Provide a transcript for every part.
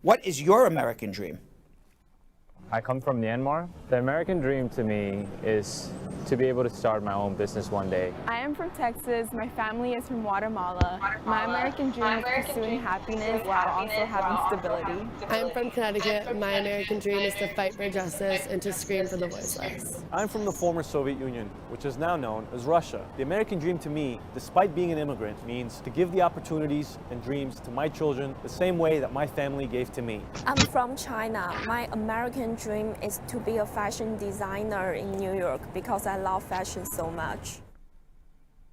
What is your American dream? I come from Myanmar. The American dream to me is to be able to start my own business one day. I am from Texas. My family is from Guatemala. My American dream is pursuing happiness while also having stability. I'm from Connecticut. My American dream is to fight for justice and to scream for the voiceless. I'm from the former Soviet Union, which is now known as Russia. The American dream to me, despite being an immigrant, means to give the opportunities and dreams to my children the same way that my family gave to me. I'm from China. My American dream is to be a fashion designer in New York because I love fashion so much.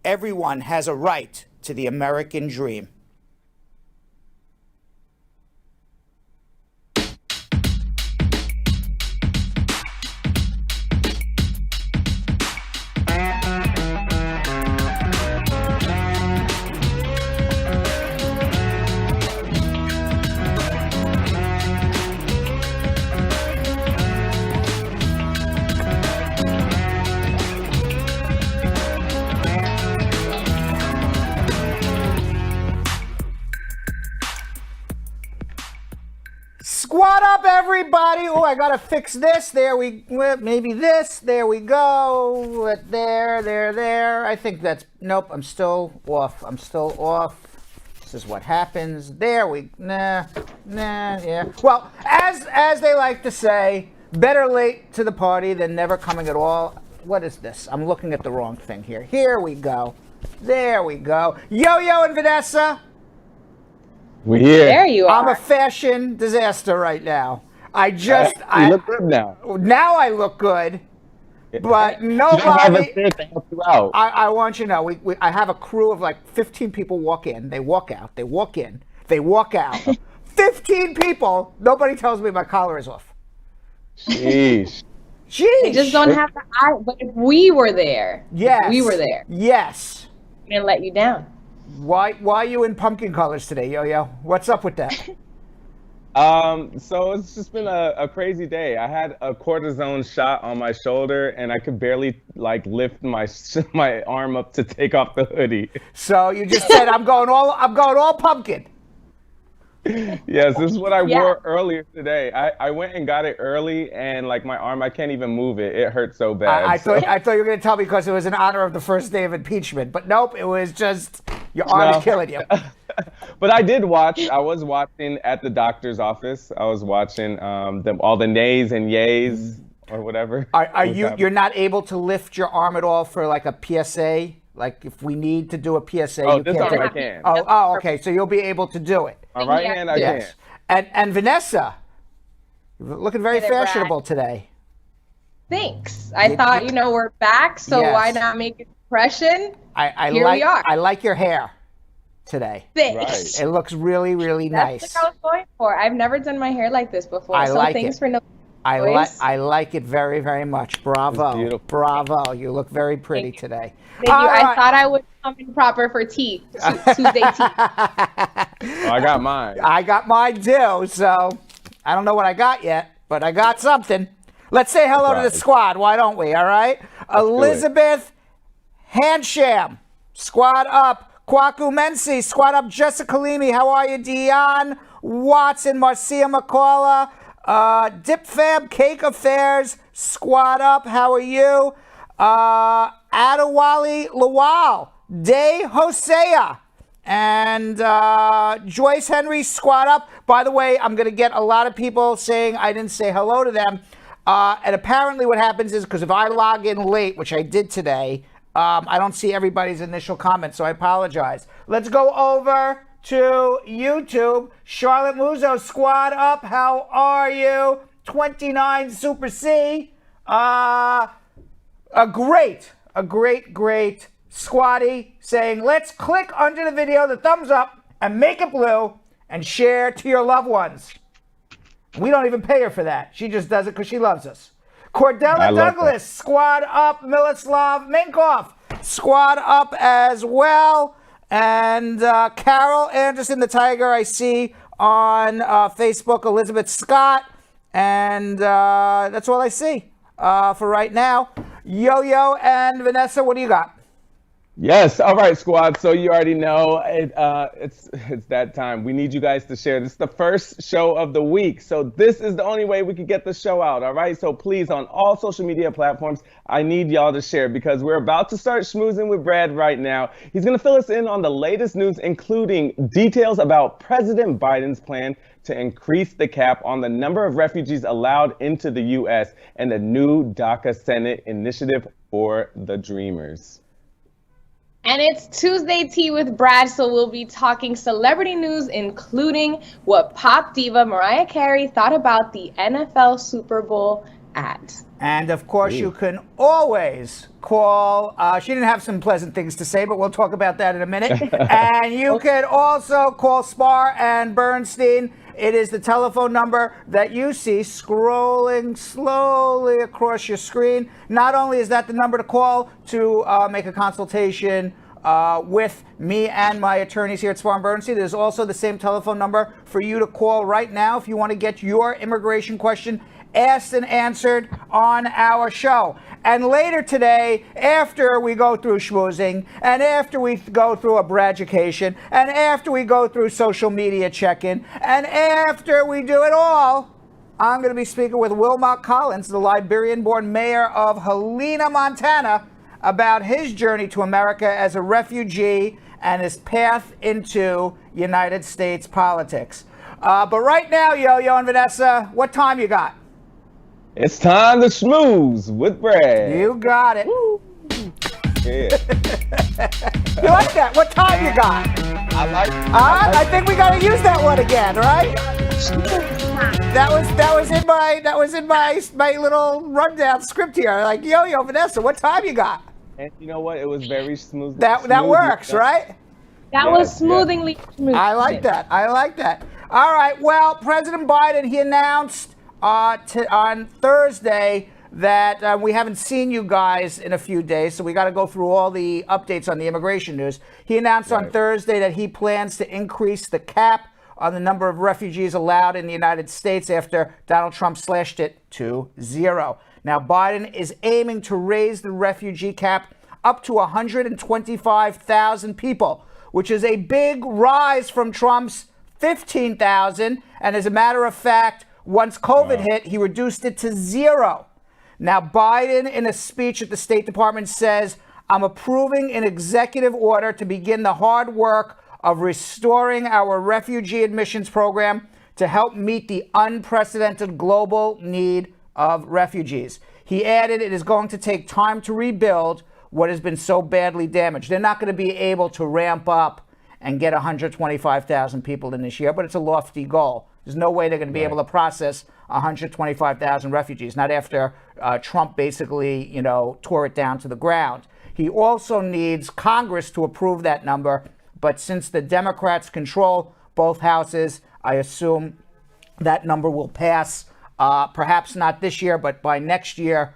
Everyone has a right to the American dream. Squat up, everybody. Oh, I gotta fix this. There we, maybe this. There we go. There. I think that's, nope, I'm still off. This is what happens. There we, yeah. Well, as they like to say, better late to the party than never coming at all. What is this? I'm looking at the wrong thing here. Here we go. There we go. Yo-Yo and Vanessa. We're here. There you are. I'm a fashion disaster right now. I You look good now. Now I look good, but nobody. You don't have a spirit to help you out. I want you to know, I have a crew of like 15 people walk in, they walk out, they walk in, they walk out. 15 people, nobody tells me my collar is off. Jeez. They just don't have the eye. But if we were there, Yes. if we were there, Yes. we didn't let you down. Why are you in pumpkin colors today, Yo-Yo? What's up with that? So it's just been a crazy day. I had a cortisone shot on my shoulder, and I could barely like lift my arm up to take off the hoodie. So you just said I'm going all pumpkin. Yes, this is what I wore earlier today. I went and got it early, and like my arm, I can't even move it. It hurts so bad. I thought you were going to tell me because it was in honor of the first day of impeachment, but nope, it was just your arm is killing you. But I did watch. I was watching at the doctor's office. I was watching all the nays and yays or whatever. You're not able to lift your arm at all for like a PSA? Like if we need to do a PSA, Oh, you this can't arm do I it. can. Oh, okay. So you'll be able to do it. My right hand, I can. And Vanessa, you're looking very fashionable today. Thanks. I thought, we're back, so why not make an impression? Here we are. I like your hair today. Thanks. It looks really, really nice. That's what I was going for. I've never done my hair like this before. Thanks for knowing. I like it very, very much. Bravo. Beautiful. Bravo. You look very pretty today. Thank you. I thought I would come in proper for tea, Tuesday tea. I got mine. I got mine too, so I don't know what I got yet, but I got something. Let's say hello to the squad, why don't we, all right? Elizabeth Handsham, squad up. Kwaku Mensi, squad up. Jessica Leamy, how are you? Dion Watson, Marcia McCullough, Dip Fab, Cake Affairs, squad up, how are you? Adewale Lawal, Day Hosea, and Joyce Henry, squad up. By the way, I'm going to get a lot of people saying I didn't say hello to them. And apparently what happens is, because if I log in late, which I did today, I don't see everybody's initial comments, so I apologize. Let's go over to YouTube. Charlotte Muzo, squad up, how are you? 29 Super C. A great squatty saying, let's click under the video, the thumbs up, and make it blue, and share to your loved ones. We don't even pay her for that. She just does it because she loves us. Cordella Douglas, squad up. Miloslav Minkoff, squad up as well. And Carol Anderson, the Tiger, I see on Facebook. Elizabeth Scott. And that's all I see for right now. Yo-Yo and Vanessa, what do you got? Yes. All right, squad. So you already know it's that time. We need you guys to share. This is the first show of the week. So this is the only way we can get the show out. All right. So please, on all social media platforms, I need y'all to share because we're about to start schmoozing with Brad right now. He's going to fill us in on the latest news, including details about President Biden's plan to increase the cap on the number of refugees allowed into the U.S. and the new DACA Senate initiative for the Dreamers. And it's Tuesday Tea with Brad, so we'll be talking celebrity news, including what pop diva Mariah Carey thought about the NFL Super Bowl ads. And of course, you can always call. She didn't have some pleasant things to say, but we'll talk about that in a minute. And you can also call Spar and Bernstein. It is the telephone number that you see scrolling slowly across your screen. Not only is that the number to call to make a consultation with me and my attorneys here at Spar and Bernstein, there's also the same telephone number for you to call right now if you want to get your immigration question asked and answered on our show. And later today, after we go through schmoozing, and after we go through a braducation, and after we go through social media check-in, and after we do it all, I'm going to be speaking with Wilmot Collins, the Liberian-born Mayor of Helena, Montana, about his journey to America as a refugee and his path into United States politics. But right now, Yo-Yo and Vanessa, what time you got? It's time to schmooze with Brad. You got it. Yeah. You like that? What time you got? I like it. I think we got to use that one again, right? That was in my little rundown script here. Like, Yo, Vanessa, what time you got? And you know what? It was very smooth. That works, right? That was smoothly smooth. I like that. All right. Well, President Biden, he announced on Thursday that we haven't seen you guys in a few days, so we got to go through all the updates on the immigration news. He announced on Thursday that he plans to increase the cap on the number of refugees allowed in the United States after Donald Trump slashed it to 0. Now, Biden is aiming to raise the refugee cap up to 125,000 people, which is a big rise from Trump's 15,000. And as a matter of fact, once COVID hit, he reduced it to 0. Now, Biden, in a speech at the State Department, says, I'm approving an executive order to begin the hard work of restoring our refugee admissions program to help meet the unprecedented global need of refugees. He added it is going to take time to rebuild what has been so badly damaged. They're not going to be able to ramp up and get 125,000 people in this year, but it's a lofty goal. There's no way they're going to be able to process 125,000 refugees, not after Trump basically, tore it down to the ground. He also needs Congress to approve that number, but since the Democrats control both houses, I assume that number will pass, perhaps not this year, but by next year,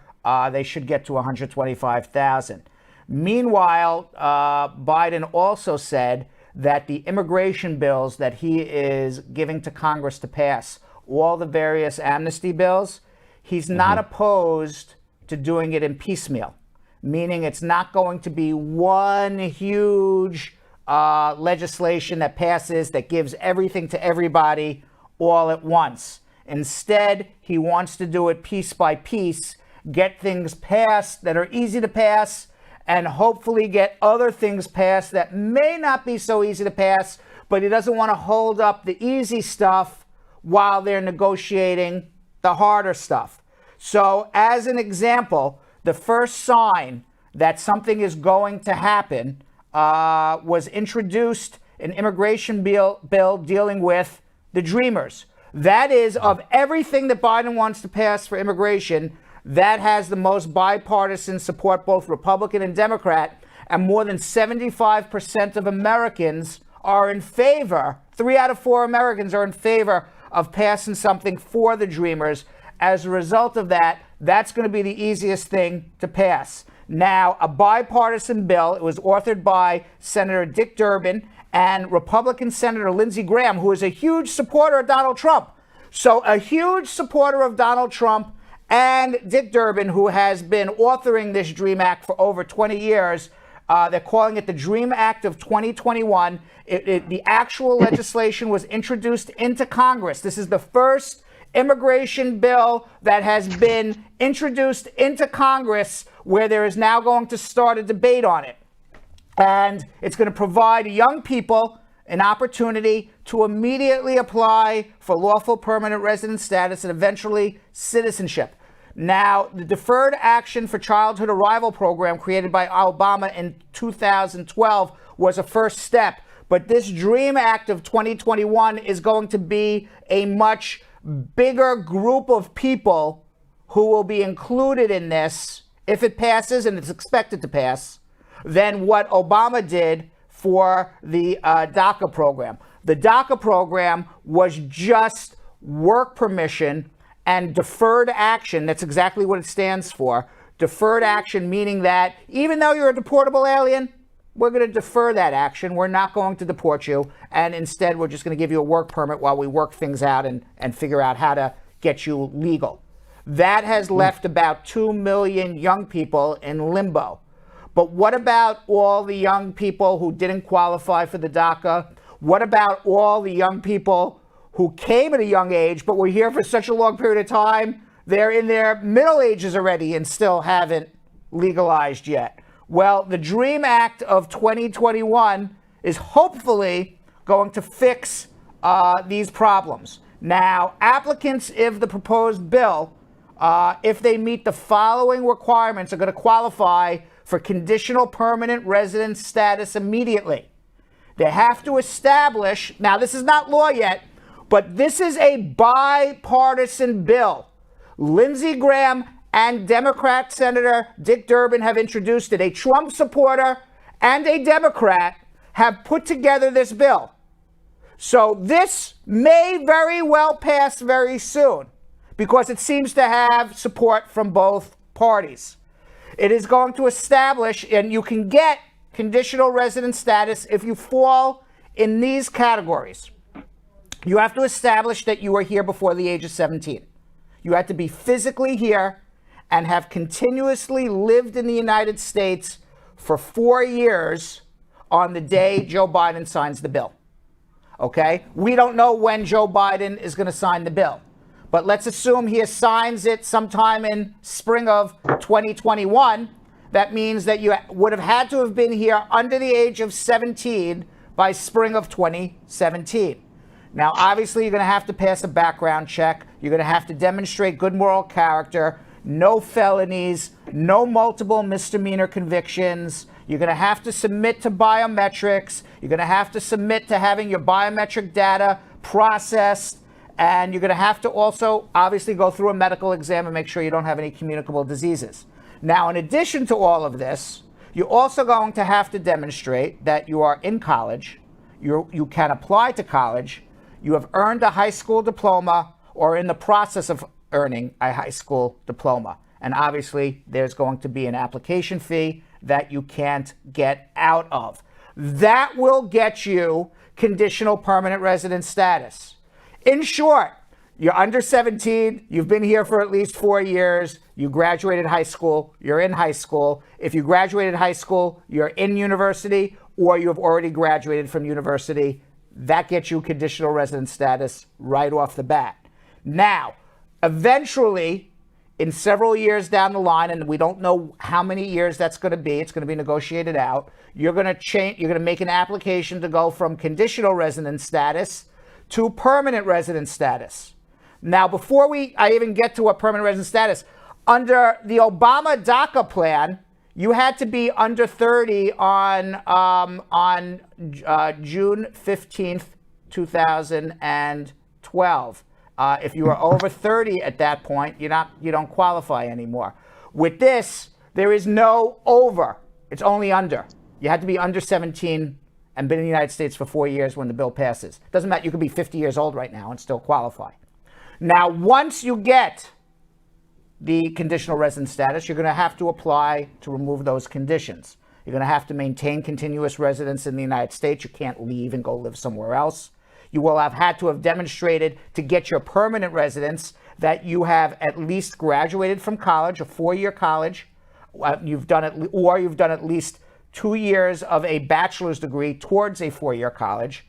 they should get to 125,000. Meanwhile, Biden also said that the immigration bills that he is giving to Congress to pass, all the various amnesty bills, he's not opposed to doing it in piecemeal, meaning it's not going to be one huge legislation that passes that gives everything to everybody all at once. Instead, he wants to do it piece by piece, get things passed that are easy to pass, and hopefully get other things passed that may not be so easy to pass, but he doesn't want to hold up the easy stuff while they're negotiating the harder stuff. So as an example, the first sign that something is going to happen was introduced an immigration bill dealing with the Dreamers. That is, of everything that Biden wants to pass for immigration, that has the most bipartisan support, both Republican and Democrat, and more than 75% of Americans are in favor. 3 out of 4 Americans are in favor of passing something for the Dreamers. As a result of that, that's going to be the easiest thing to pass. Now, a bipartisan bill, it was authored by Senator Dick Durbin and Republican Senator Lindsey Graham, who is a huge supporter of Donald Trump. So a huge supporter of Donald Trump and Dick Durbin, who has been authoring this DREAM Act for over 20 years, They're calling it the DREAM Act of 2021. The actual legislation was introduced into Congress. This is the first immigration bill that has been introduced into Congress where there is now going to start a debate on it. And it's going to provide young people an opportunity to immediately apply for lawful permanent resident status and eventually citizenship. Now, the Deferred Action for Childhood Arrival program created by Obama in 2012 was a first step. But this DREAM Act of 2021 is going to be a much bigger group of people who will be included in this, if it passes, and it's expected to pass, than what Obama did for the DACA program. The DACA program was just work permission and deferred action. That's exactly what it stands for. Deferred action, meaning that even though you're a deportable alien, we're going to defer that action. We're not going to deport you. And instead, we're just going to give you a work permit while we work things out and figure out how to get you legal. That has left about 2 million young people in limbo. But what about all the young people who didn't qualify for the DACA? What about all the young people who came at a young age but were here for such a long period of time? They're in their middle ages already and still haven't legalized yet. Well, the DREAM Act of 2021 is hopefully going to fix these problems. Now, applicants of the proposed bill, if they meet the following requirements, are going to qualify for conditional permanent resident status immediately. They have to establish, now this is not law yet, but this is a bipartisan bill. Lindsey Graham and Democrat Senator Dick Durbin have introduced it. A Trump supporter and a Democrat have put together this bill. So this may very well pass very soon because it seems to have support from both parties. It is going to establish, and you can get conditional resident status if you fall in these categories. You have to establish that you were here before the age of 17. You have to be physically here and have continuously lived in the United States for 4 years on the day Joe Biden signs the bill. Okay? We don't know when Joe Biden is going to sign the bill. But let's assume he signs it sometime in spring of 2021. That means that you would have had to have been here under the age of 17 by spring of 2017. Now, obviously, you're going to have to pass a background check. You're going to have to demonstrate good moral character, no felonies, no multiple misdemeanor convictions. You're going to have to submit to biometrics. You're going to have to submit to having your biometric data processed. And you're going to have to also, obviously, go through a medical exam and make sure you don't have any communicable diseases. Now, in addition to all of this, you're also going to have to demonstrate that you are in college, you can apply to college, you have earned a high school diploma or in the process of earning a high school diploma. And obviously, there's going to be an application fee that you can't get out of. That will get you conditional permanent resident status. In short, you're under 17, you've been here for at least 4 years, you graduated high school, you're in high school. If you graduated high school, you're in university, or you have already graduated from university. That gets you conditional resident status right off the bat. Now, eventually, in several years down the line, and we don't know how many years that's going to be, it's going to be negotiated out, you're going to make an application to go from conditional resident status to permanent resident status. Now, before I even get to a permanent resident status, under the Obama DACA plan, you had to be under 30 on June 15th, 2012. If you are over 30 at that point, you don't qualify anymore. With this, there is no over. It's only under. You had to be under 17 and been in the United States for 4 years when the bill passes. Doesn't matter. You could be 50 years old right now and still qualify. Now, once you get the conditional resident status, you're going to have to apply to remove those conditions. You're going to have to maintain continuous residence in the United States. You can't leave and go live somewhere else. You will have had to have demonstrated to get your permanent residence that you have at least graduated from college, a 4-year college. You've done at least 2 years of a bachelor's degree towards a 4-year college.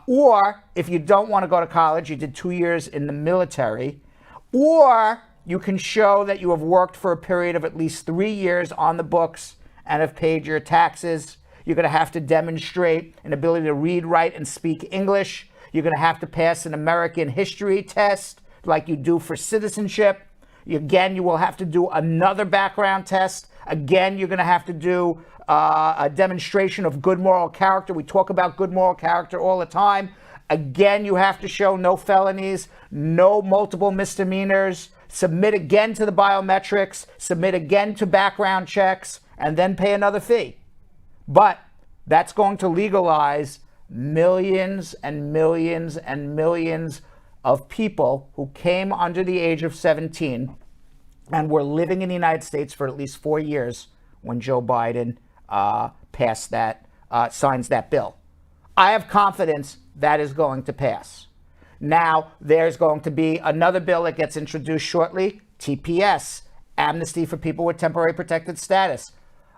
Or if you don't want to go to college, you did 2 years in the military. Or you can show that you have worked for a period of at least 3 years on the books and have paid your taxes. You're going to have to demonstrate an ability to read, write, and speak English. You're going to have to pass an American history test like you do for citizenship. Again, you will have to do another background test. Again, you're going to have to do a demonstration of good moral character. We talk about good moral character all the time. Again, you have to show no felonies, no multiple misdemeanors, submit again to the biometrics, submit again to background checks, and then pay another fee. But that's going to legalize millions and millions and millions of people who came under the age of 17 and were living in the United States for at least 4 years when Joe Biden signs that bill. I have confidence that is going to pass. Now, there's going to be another bill that gets introduced shortly, TPS, amnesty for people with temporary protected status.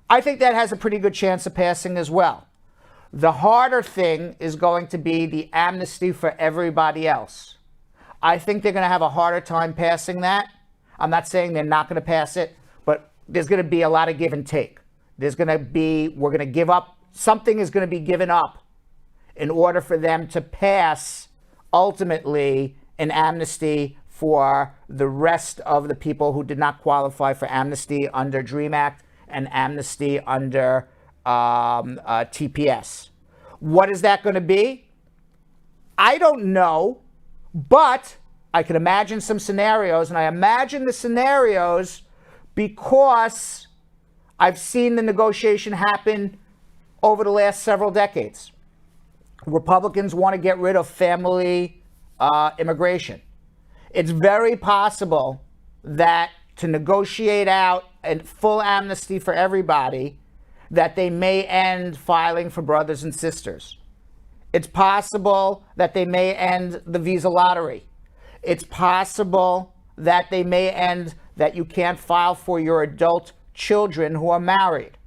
I think that has a pretty good chance of passing as well. The harder thing is going to be the amnesty for everybody else. I think they're going to have a harder time passing that. I'm not saying they're not going to pass it, but there's going to be a lot of give and take. We're going to give up, something is going to be given up in order for them to pass, ultimately, an amnesty for the rest of the people who did not qualify for amnesty under DREAM Act and amnesty under TPS. What is that going to be? I don't know, but I can imagine some scenarios, and I imagine the scenarios because I've seen the negotiation happen over the last several decades. Republicans want to get rid of family immigration. It's very possible that to negotiate out a full amnesty for everybody, that they may end filing for brothers and sisters. It's possible that they may end the visa lottery. It's possible that they may end that you can't file for your adult children who are married.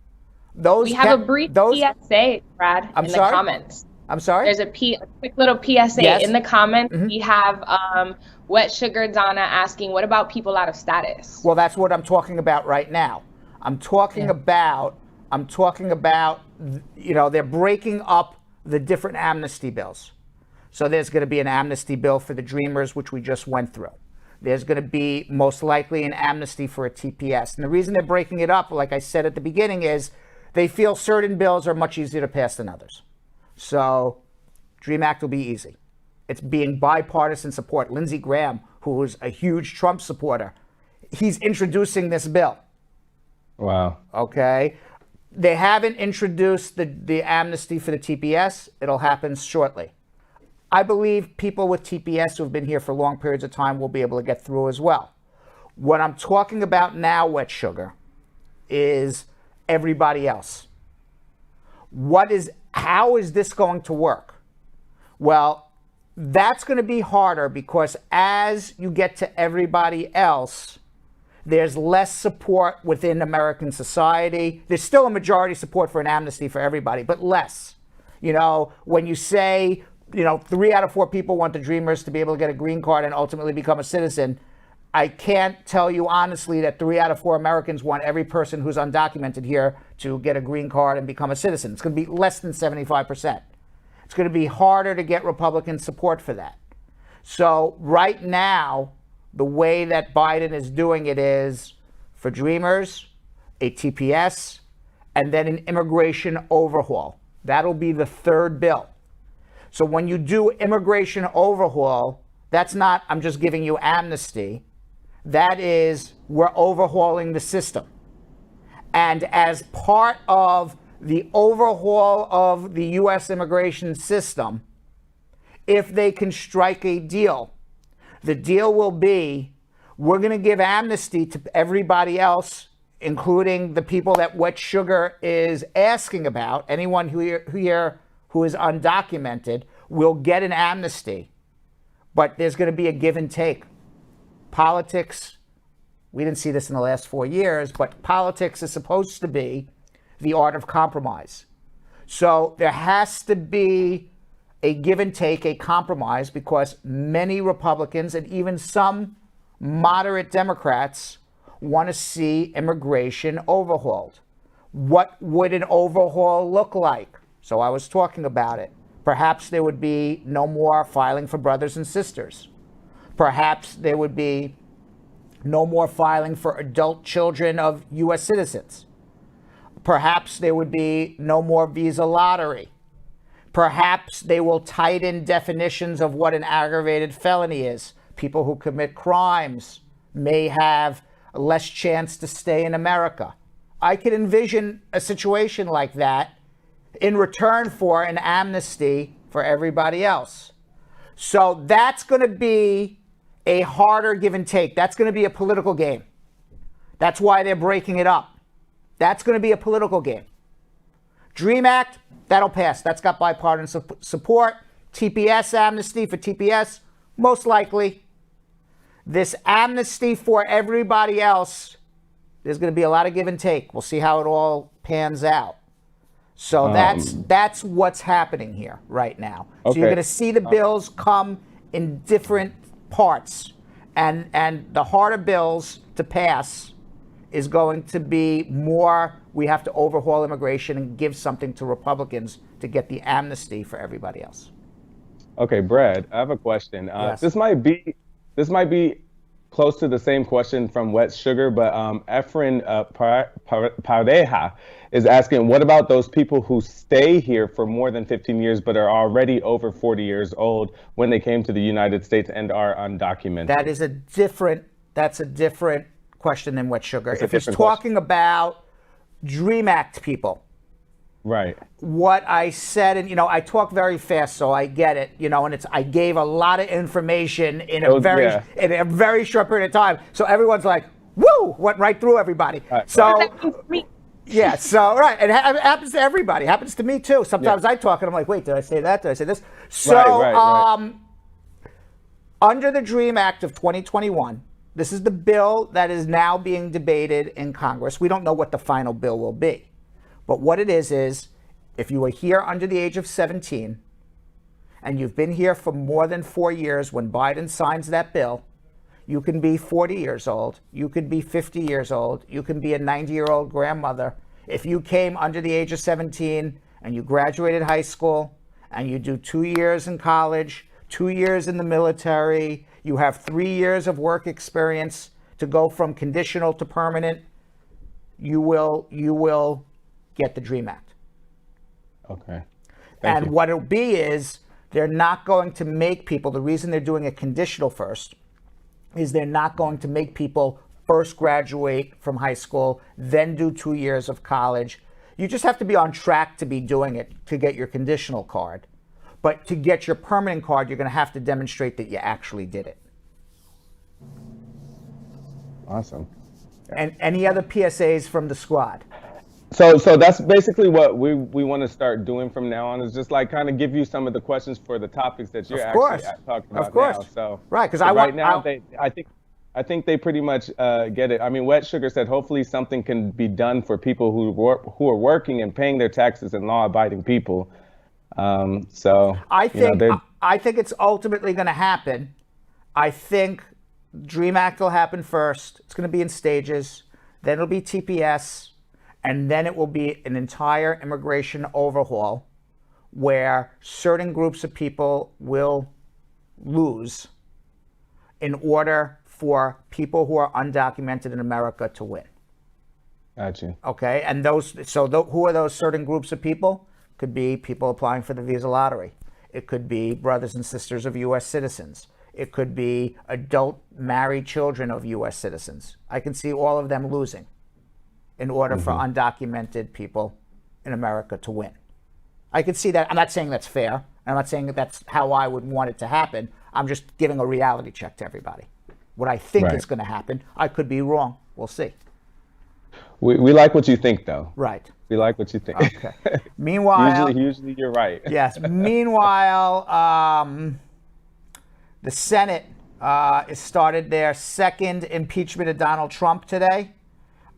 We have a brief PSA, Brad, in the comments. I'm sorry? There's a quick little PSA yes. in the comments. Mm-hmm. We have Wet Sugar Donna asking, what about people out of status? Well, that's what I'm talking about right now. I'm talking about, they're breaking up the different amnesty bills. So there's going to be an amnesty bill for the Dreamers, which we just went through. There's going to be most likely an amnesty for a TPS. And the reason they're breaking it up, like I said at the beginning, is they feel certain bills are much easier to pass than others. So DREAM Act will be easy. It's being bipartisan support. Lindsey Graham, who is a huge Trump supporter, he's introducing this bill. Wow. Okay. They haven't introduced the amnesty for the TPS. It'll happen shortly. I believe people with TPS who have been here for long periods of time will be able to get through as well. What I'm talking about now, Wet Sugar, is everybody else. How is this going to work? Well, that's going to be harder because as you get to everybody else, there's less support within American society. There's still a majority support for an amnesty for everybody, but less. When you say, 3 out of 4 people want the Dreamers to be able to get a green card and ultimately become a citizen, I can't tell you honestly that 3 out of 4 Americans want every person who's undocumented here to get a green card and become a citizen. It's going to be less than 75%. It's going to be harder to get Republican support for that. So right now, the way that Biden is doing it is for Dreamers, a TPS, and then an immigration overhaul. That'll be the third bill. So when you do immigration overhaul, that's not, I'm just giving you amnesty. That is, we're overhauling the system. And as part of the overhaul of the U.S. immigration system, if they can strike a deal, the deal will be, we're going to give amnesty to everybody else, including the people that Wet Sugar is asking about. Anyone who is undocumented will get an amnesty. But there's going to be a give and take. Politics, we didn't see this in the last 4 years, but politics is supposed to be the art of compromise. So there has to be a give and take, a compromise, because many Republicans and even some moderate Democrats want to see immigration overhauled. What would an overhaul look like? So I was talking about it. Perhaps there would be no more filing for brothers and sisters. Perhaps there would be no more filing for adult children of U.S. citizens. Perhaps there would be no more visa lottery. Perhaps they will tighten definitions of what an aggravated felony is. People who commit crimes may have less chance to stay in America. I could envision a situation like that in return for an amnesty for everybody else. So that's going to be a harder give and take. That's going to be a political game. That's why they're breaking it up. That's going to be a political game. DREAM Act, that'll pass. That's got bipartisan support. TPS amnesty for TPS, most likely. This amnesty for everybody else, there's going to be a lot of give and take. We'll see how it all pans out. So that's what's happening here right now. So you're going to see the bills come in different parts, and the harder bills to pass is going to be more. We have to overhaul immigration and give something to Republicans to get the amnesty for everybody else. Okay, Brad, I have a question. Yes. This might be close to the same question from Wet Sugar, but Efren Pareja is asking, what about those people who stay here for more than 15 years but are already over 40 years old when they came to the United States and are undocumented? That's a different question than Wet Sugar. It's if he's talking about DREAM Act people, right? What I said, and I talk very fast, so I get it, and I gave a lot of information in a very short period of time. So everyone's like, woo, went right through everybody. Right. So yeah, so right, it happens to everybody. It happens to me too. Sometimes I talk and I'm like, wait, did I say that? Did I say this? So right. Under the DREAM Act of 2021, this is the bill that is now being debated in Congress. We don't know what the final bill will be. But what it is if you are here under the age of 17 and you've been here for more than 4 years when Biden signs that bill, you can be 40 years old, you can be 50 years old, you can be a 90-year-old grandmother. If you came under the age of 17 and you graduated high school and you do 2 years in college, 2 years in the military, you have 3 years of work experience to go from conditional to permanent, you will get the DREAM Act. Okay. And what it'll be is they're not going to make people, the reason they're doing a conditional first is they're not going to make people first graduate from high school, then do 2 years of college. You just have to be on track to be doing it to get your conditional card. But to get your permanent card, you're going to have to demonstrate that you actually did it. Awesome. And any other PSAs from the squad? So that's basically what we want to start doing from now on, is just like kind of give you some of the questions for the topics that you're actually talking about now. So right, because I think they pretty much get it. I mean, Wet Sugar said hopefully something can be done for people who are working and paying their taxes and law-abiding people. So I think it's ultimately going to happen. I think DREAM Act will happen first. It's going to be in stages. Then it'll be TPS. And then it will be an entire immigration overhaul where certain groups of people will lose in order for people who are undocumented in America to win. Gotcha. Okay, and who are those certain groups of people? Could be people applying for the visa lottery. It could be brothers and sisters of U.S. citizens. It could be adult married children of U.S. citizens. I can see all of them losing in order for undocumented people in America to win. I could see that. I'm not saying that's fair. I'm not saying that that's how I would want it to happen. I'm just giving a reality check to everybody. What I think is going to happen. I could be wrong. We'll see. We like what you think, though. Right. We like what you think. Okay. Meanwhile, usually you're right. Yes. Meanwhile, the Senate has started their second impeachment of Donald Trump today.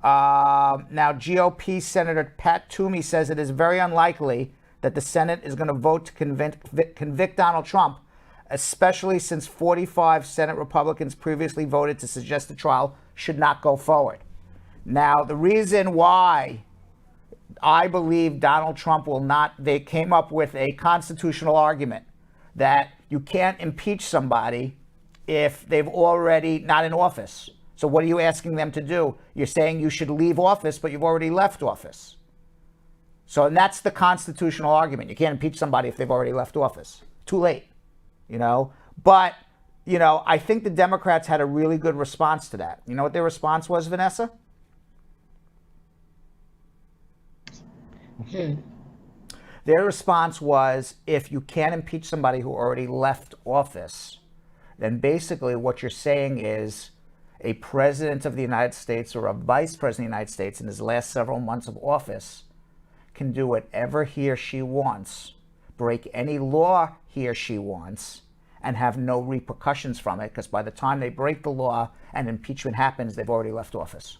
Now, GOP Senator Pat Toomey says it is very unlikely that the Senate is going to vote to convict Donald Trump, especially since 45 Senate Republicans previously voted to suggest the trial should not go forward. Now, the reason why I believe Donald Trump will not, they came up with a constitutional argument that you can't impeach somebody if they've already not in office. So what are you asking them to do? You're saying you should leave office, but you've already left office. So, and that's the constitutional argument. You can't impeach somebody if they've already left office. Too late, you know. But, you know, I think the Democrats had a really good response to that. You know what their response was, Vanessa? Their response was, if you can't impeach somebody who already left office, then basically what you're saying is a president of the United States or a vice president of the United States in his last several months of office can do whatever he or she wants, break any law he or she wants, and have no repercussions from it, because by the time they break the law and impeachment happens, they've already left office.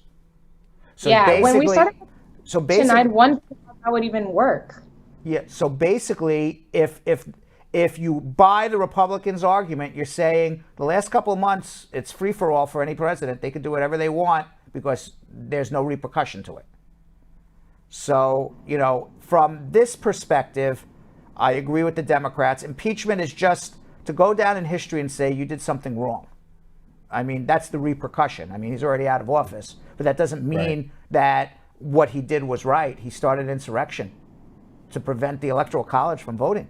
So yeah, when we started, I'd wonder how that would even work. Yeah, so basically, if you buy the Republicans' argument, you're saying the last couple of months, it's free for all for any president. They can do whatever they want because there's no repercussion to it. So, you know, from this perspective, I agree with the Democrats. Impeachment is just to go down in history and say you did something wrong. I mean, that's the repercussion. I mean, he's already out of office, but that doesn't mean that what he did was right. He started insurrection to prevent the Electoral College from voting.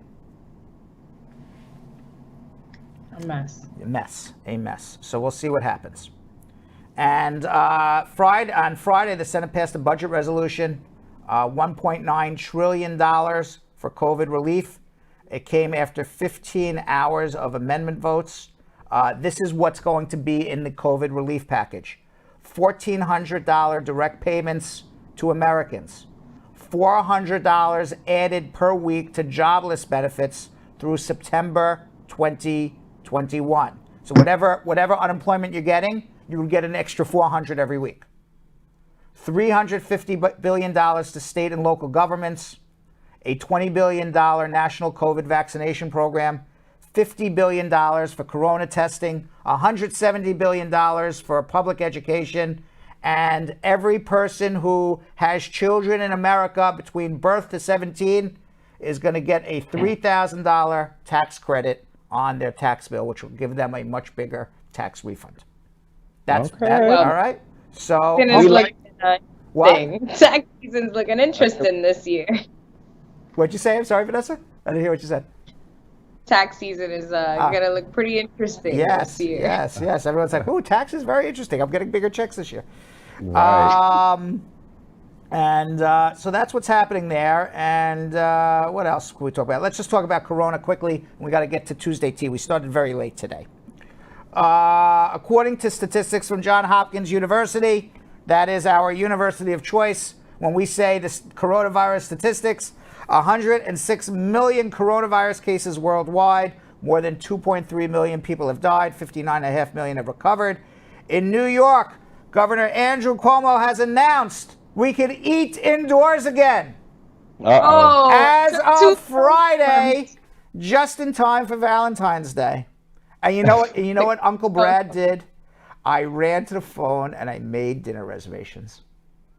A mess. A mess. So we'll see what happens. And on Friday, the Senate passed a budget resolution, $1.9 trillion for COVID relief. It came after 15 hours of amendment votes. This is what's going to be in the COVID relief package. $1,400 direct payments to Americans. $400 added per week to jobless benefits through September 2021. So whatever unemployment you're getting, you will get an extra $400 every week. $350 billion to state and local governments, a $20 billion national COVID vaccination program, $50 billion for corona testing, $170 billion for public education, and every person who has children in America between birth to 17 is going to get a $3,000 tax credit on their tax bill, which will give them a much bigger tax refund. That's that. All right. So tax season's looking interesting this year. What'd you say? I'm sorry, Vanessa. I didn't hear what you said. Tax season is gonna look pretty interesting this year. Yes. Everyone's like, "Ooh, tax is very interesting. I'm getting bigger checks this year." Right. So that's what's happening there. And what else can we talk about? Let's just talk about Corona quickly. We got to get to Tuesday tea. We started very late today. According to statistics from Johns Hopkins University, that is our university of choice. When we say this coronavirus statistics, 106 million coronavirus cases worldwide. More than 2.3 million people have died. 59.5 million have recovered. In New York, Governor Andrew Cuomo has announced we could eat indoors again. As of Friday, just in time for Valentine's Day. And you know what Uncle Brad did? I ran to the phone and I made dinner reservations.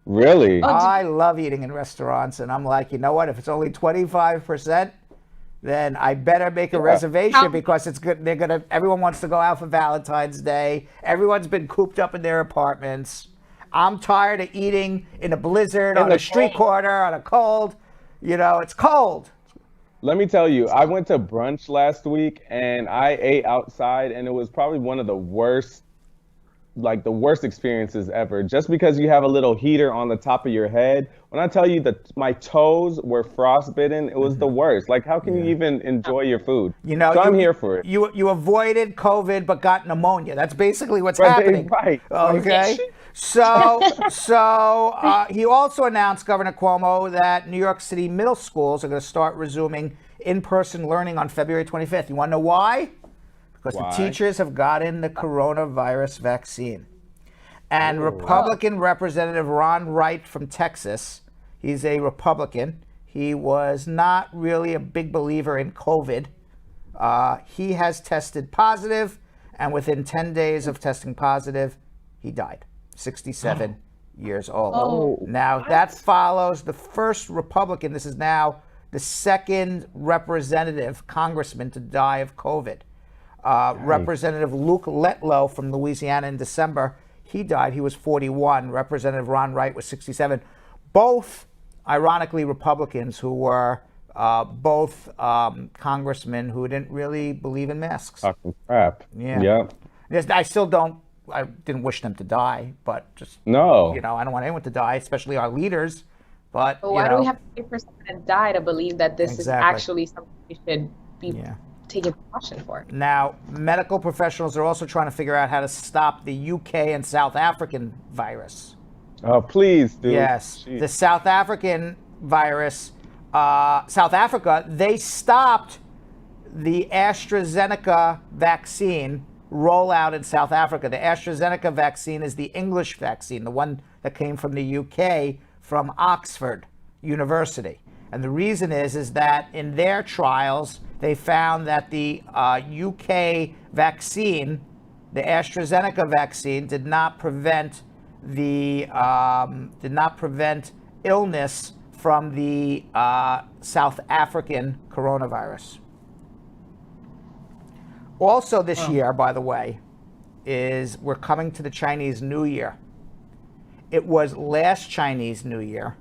Really? I love eating in restaurants, and I'm like, you know what? If it's only 25%, then I better make a reservation because it's good. Everyone wants to go out for Valentine's Day. Everyone's been cooped up in their apartments. I'm tired of eating in a blizzard, on a street corner, on a cold. You know, it's cold. Let me tell you, I went to brunch last week and I ate outside, and it was probably one of the worst experiences ever, just because you have a little heater on the top of your head. When I tell you that my toes were frostbitten, it was the worst. Like, how can you even enjoy your food? You know, so I'm here for it. You avoided COVID but got pneumonia. That's basically what's happening. Right. Okay. So he also announced, Governor Cuomo, that New York City middle schools are going to start resuming in-person learning on February 25th. You want to know why? Because the teachers have gotten the coronavirus vaccine. And Republican Representative Ron Wright from Texas, he's a Republican. He was not really a big believer in COVID. He has tested positive, and within 10 days of testing positive, he died, 67 years old. Now, that follows the first Republican. This is now the second representative, congressman, to die of COVID. Representative Luke Letlow from Louisiana in December, he died. He was 41. Representative Ron Wright was 67. Both, ironically, Republicans who were both congressmen who didn't really believe in masks. Talking crap. Yeah. Yep. Yes, I still don't. I didn't wish them to die, but just No. I don't want anyone to die, especially our leaders. But why do we have to wait for someone to die to believe that this is Exactly. actually something we should be taking precaution for? Now, medical professionals are also trying to figure out how to stop the UK and South African virus. Oh, please, dude. Yes, Jeez. the South African virus. South Africa, they stopped the AstraZeneca vaccine rollout in South Africa. The AstraZeneca vaccine is the English vaccine, the one that came from the UK, from Oxford University. And the reason is that in their trials, they found that the UK vaccine, the AstraZeneca vaccine, did not prevent illness from the South African coronavirus. Also this year, by the way, we're coming to the Chinese New Year. It was last Chinese New Year,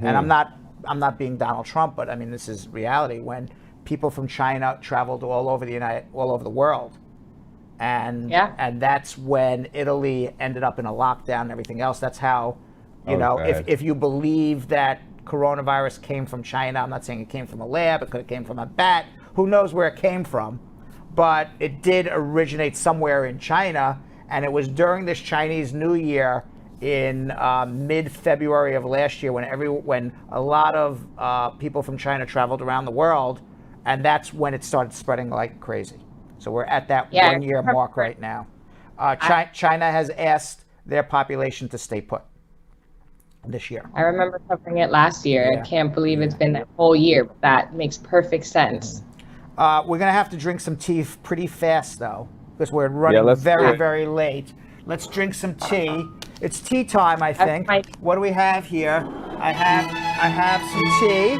and I'm not being Donald Trump, but I mean this is reality, when people from China traveled all over the world, and that's when Italy ended up in a lockdown and everything else. That's how, if you believe that coronavirus came from China, I'm not saying it came from a lab, it could have came from a bat, who knows where it came from, but it did originate somewhere in China, and it was during this Chinese New Year in mid-February of last year when a lot of people from China traveled around the world, and that's when it started spreading like crazy. So we're at that 1 year mark right now. China has asked their population to stay put this year. I remember covering it last year. I can't believe it's been that whole year, but that makes perfect sense. We're going to have to drink some tea pretty fast, though, because we're running very late. Let's drink some tea. It's tea time, I think. What do we have here? I have some tea.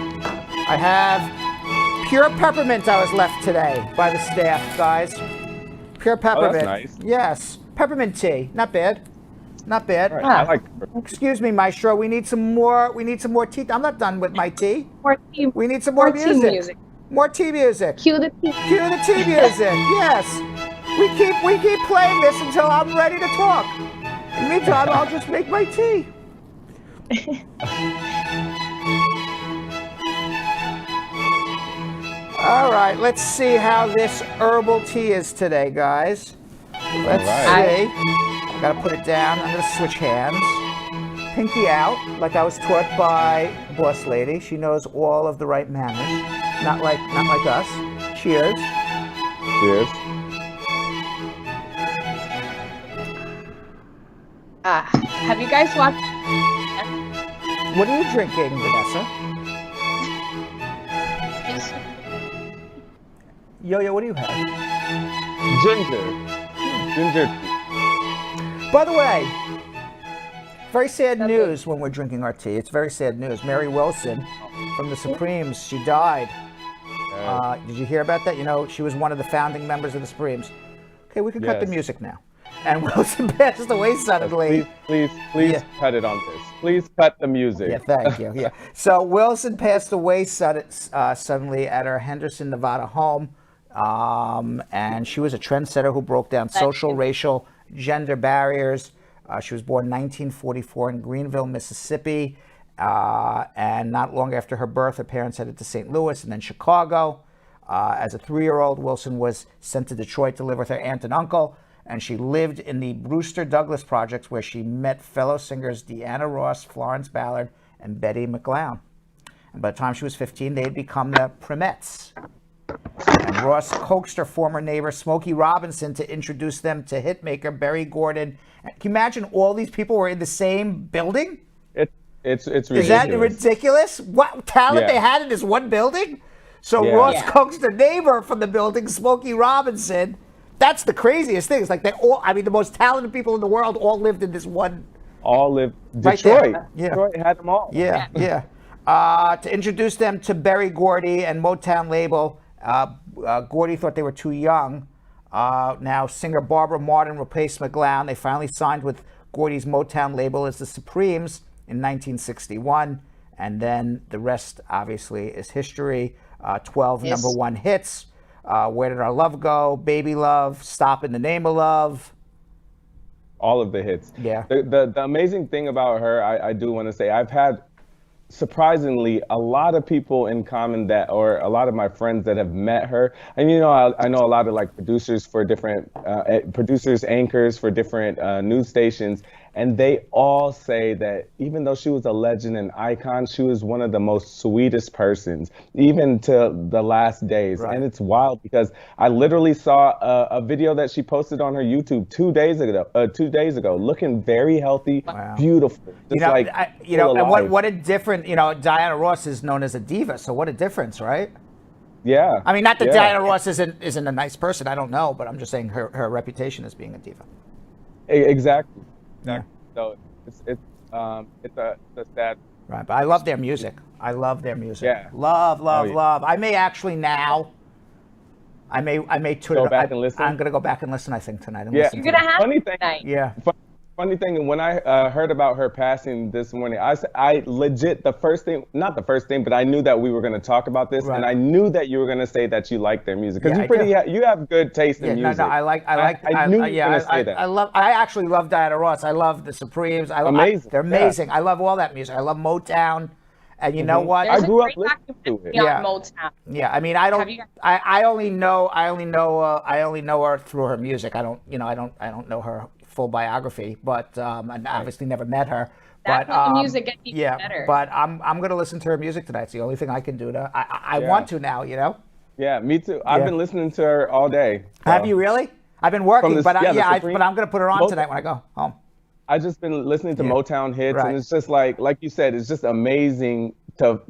I have pure peppermint I was left today by the staff, guys. Pure peppermint. Oh, that's nice. Yes, peppermint tea. Not bad. Not bad. Right. I like Excuse me, Maestro. We need some more tea. I'm not done with my tea. More tea. We need some more tea music. More tea music. Cue the tea. Cue the tea music. Yes. We keep playing this until I'm ready to talk. In the meantime, I'll just make my tea. All right, let's see how this herbal tea is today, guys. Let's see. I gotta put it down. I'm gonna switch hands. Pinky out, like I was taught by Boss Lady. She knows all of the right manners. Not like us. Cheers. Cheers. Have you guys watched? What are you drinking, Vanessa? Yo, what do you have? Ginger tea. By the way, very sad news when we're drinking our tea. It's very sad news. Mary Wilson from the Supremes, she died. Did you hear about that? You know, she was one of the founding members of the Supremes. Okay, we can cut the music now. And Wilson passed away suddenly. Please cut it on this. Please cut the music. Yeah, thank you. Yeah. So Wilson passed away suddenly at her Henderson, Nevada home. And she was a trendsetter who broke down social, racial, gender barriers. She was born in 1944 in Greenville, Mississippi. And not long after her birth, her parents headed to St. Louis and then Chicago. As a 3-year-old, Wilson was sent to Detroit to live with her aunt and uncle. And she lived in the Brewster Douglas projects where she met fellow singers Deanna Ross, Florence Ballard, and Betty McGlown. And by the time she was 15, they had become the Primettes. And Ross coaxed her former neighbor Smokey Robinson to introduce them to hitmaker Berry Gordy Can you imagine all these people were in the same building? It's ridiculous. Is that ridiculous? What talent they had in this one building? So Ross Coke's the neighbor from the building, Smokey Robinson. That's the craziest thing. It's like they all, I mean, the most talented people in the world all lived in this one. All lived. Right Detroit. there. Yeah. Detroit had them all. Yeah, yeah. To introduce them to Berry Gordy and Motown label, Gordy thought they were too young. Now singer Barbara Martin replaced McGlown. They finally signed with Gordy's Motown label as the Supremes in 1961. And then the rest, obviously, is history. 12 number one hits. Where Did Our Love Go? Baby Love, Stop in the Name of Love. All of the hits. Yeah. The amazing thing about her, I do want to say, I've had surprisingly a lot of people in common or a lot of my friends that have met her. And, I know a lot of like producers for different, anchors for different news stations. And they all say that even though she was a legend and icon, she was one of the most sweetest persons, even to the last days. Right. And it's wild because I literally saw a video that she posted on her YouTube 2 days ago, looking very healthy, beautiful. And what a different, Diana Ross is known as a diva. So what a difference, right? Yeah. I mean, not that Diana Ross isn't a nice person. I don't know, but I'm just saying her reputation as being a diva. Exactly. Yeah. So it's a sad. Right, but I love their music. I love their music. Yeah. Love. I may actually now. I may go back and listen. I'm gonna go back and listen. I think tonight. You're gonna have funny thing. tonight. Yeah. Funny thing, when I heard about her passing this morning, I legit, not the first thing, but I knew that we were going to talk about this, and I knew that you were going to say that you like their music because you have good taste in music. I knew you were going to say that. I actually love Diana Ross. I love the Supremes. They're amazing. I love all that music. I love Motown. And you know what? There's I grew up listening to it. On Motown. Yeah, I mean, I only know her through her music. I don't know her full biography, but and obviously never met her. That's but the music gets even better. But I'm gonna listen to her music tonight. It's the only thing I can do to. I want to now. Yeah, me too. I've been listening to her all day. So. Have you really? I've been working, but I'm gonna put her on tonight when I go home. I've just been listening to Motown hits, and it's just like you said, it's just amazing to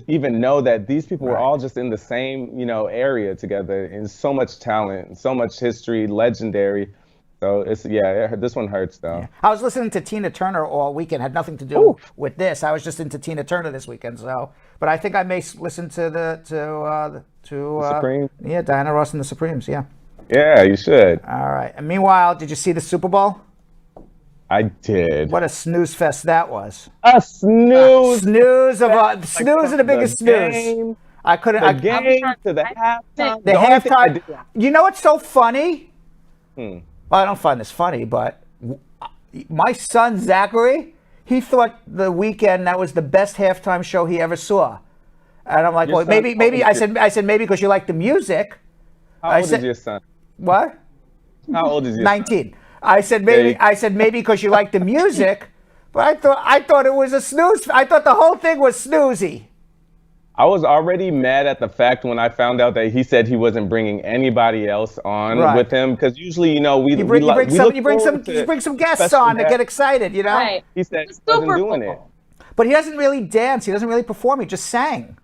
even know that these people were all just in the same area together, and so much talent, so much history, legendary. So this one hurts though. Yeah. I was listening to Tina Turner all weekend. Had nothing to do with this. I was just into Tina Turner this weekend. So, but I think I may listen to the Supremes. Yeah, Diana Ross and the Supremes. Yeah. Yeah, you should. All right. And meanwhile, did you see the Super Bowl? I did. What a snooze fest that was. A snooze. Snooze of the biggest snooze. I couldn't. The game to the halftime. The halftime. You know what's so funny? Well, I don't find this funny, but my son Zachary, he thought the weekend that was the best halftime show he ever saw, and I'm like, well, maybe I said maybe because you like the music. How old is your son? What? How old is your 19. Son? I said maybe because you like the music, but I thought it was a snooze. I thought the whole thing was snoozy. I was already mad at the fact when I found out that he said he wasn't bringing anybody else on with him, because usually, we bring some guests on to get excited, Right. He said he wasn't doing it. But he doesn't really dance. He doesn't really perform. He just sang.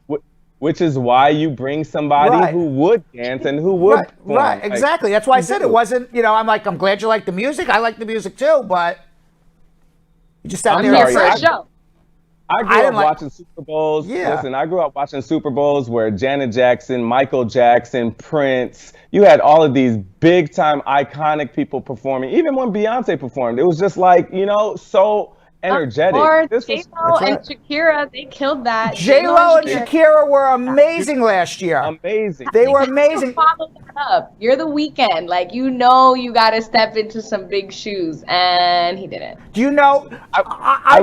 Which is why you bring somebody who would dance and who would perform. Right, exactly. That's why I said it wasn't, I'm glad you like the music. I like the music too, but you just out there for a show. I grew up watching Super Bowls. Yeah. Listen, I grew up watching Super Bowls where Janet Jackson, Michael Jackson, Prince, you had all of these big time iconic people performing. Even when Beyonce performed, it was just like, so energetic. Or J-Lo and Shakira, they killed that. J-Lo and Shakira were amazing last year. Amazing. They were amazing. Follow that up. You're the Weeknd. You got to step into some big shoes, and he didn't. Do you know? I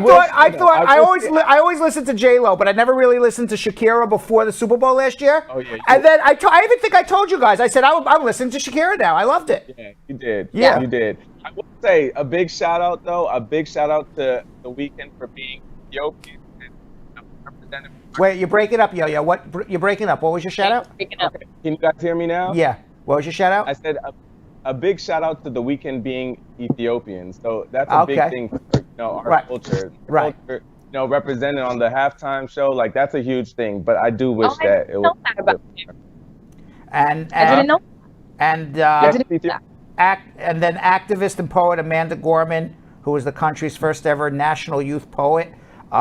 always listened to J-Lo, but I never really listened to Shakira before the Super Bowl last year. Oh yeah. And then I even think I told you guys. I said I'm listening to Shakira now. I loved it. Yeah, you did. Yeah, you did. I would say a big shout out to the Weeknd for being Ethiopian and representative. Wait, you're breaking up, Yo-Yo. What? You're breaking up. What was your shout out? Breaking up. Okay. Can you guys hear me now? Yeah. What was your shout out? I said a big shout out to the weekend being Ethiopian. So that's a big Okay. thing for our Right. culture. Right. Culture, represented on the halftime show, like that's a huge thing. But I do wish that it was. Know that about you. And I didn't know. And I didn't know that. and then activist and poet Amanda Gorman, who was the country's first ever national youth poet,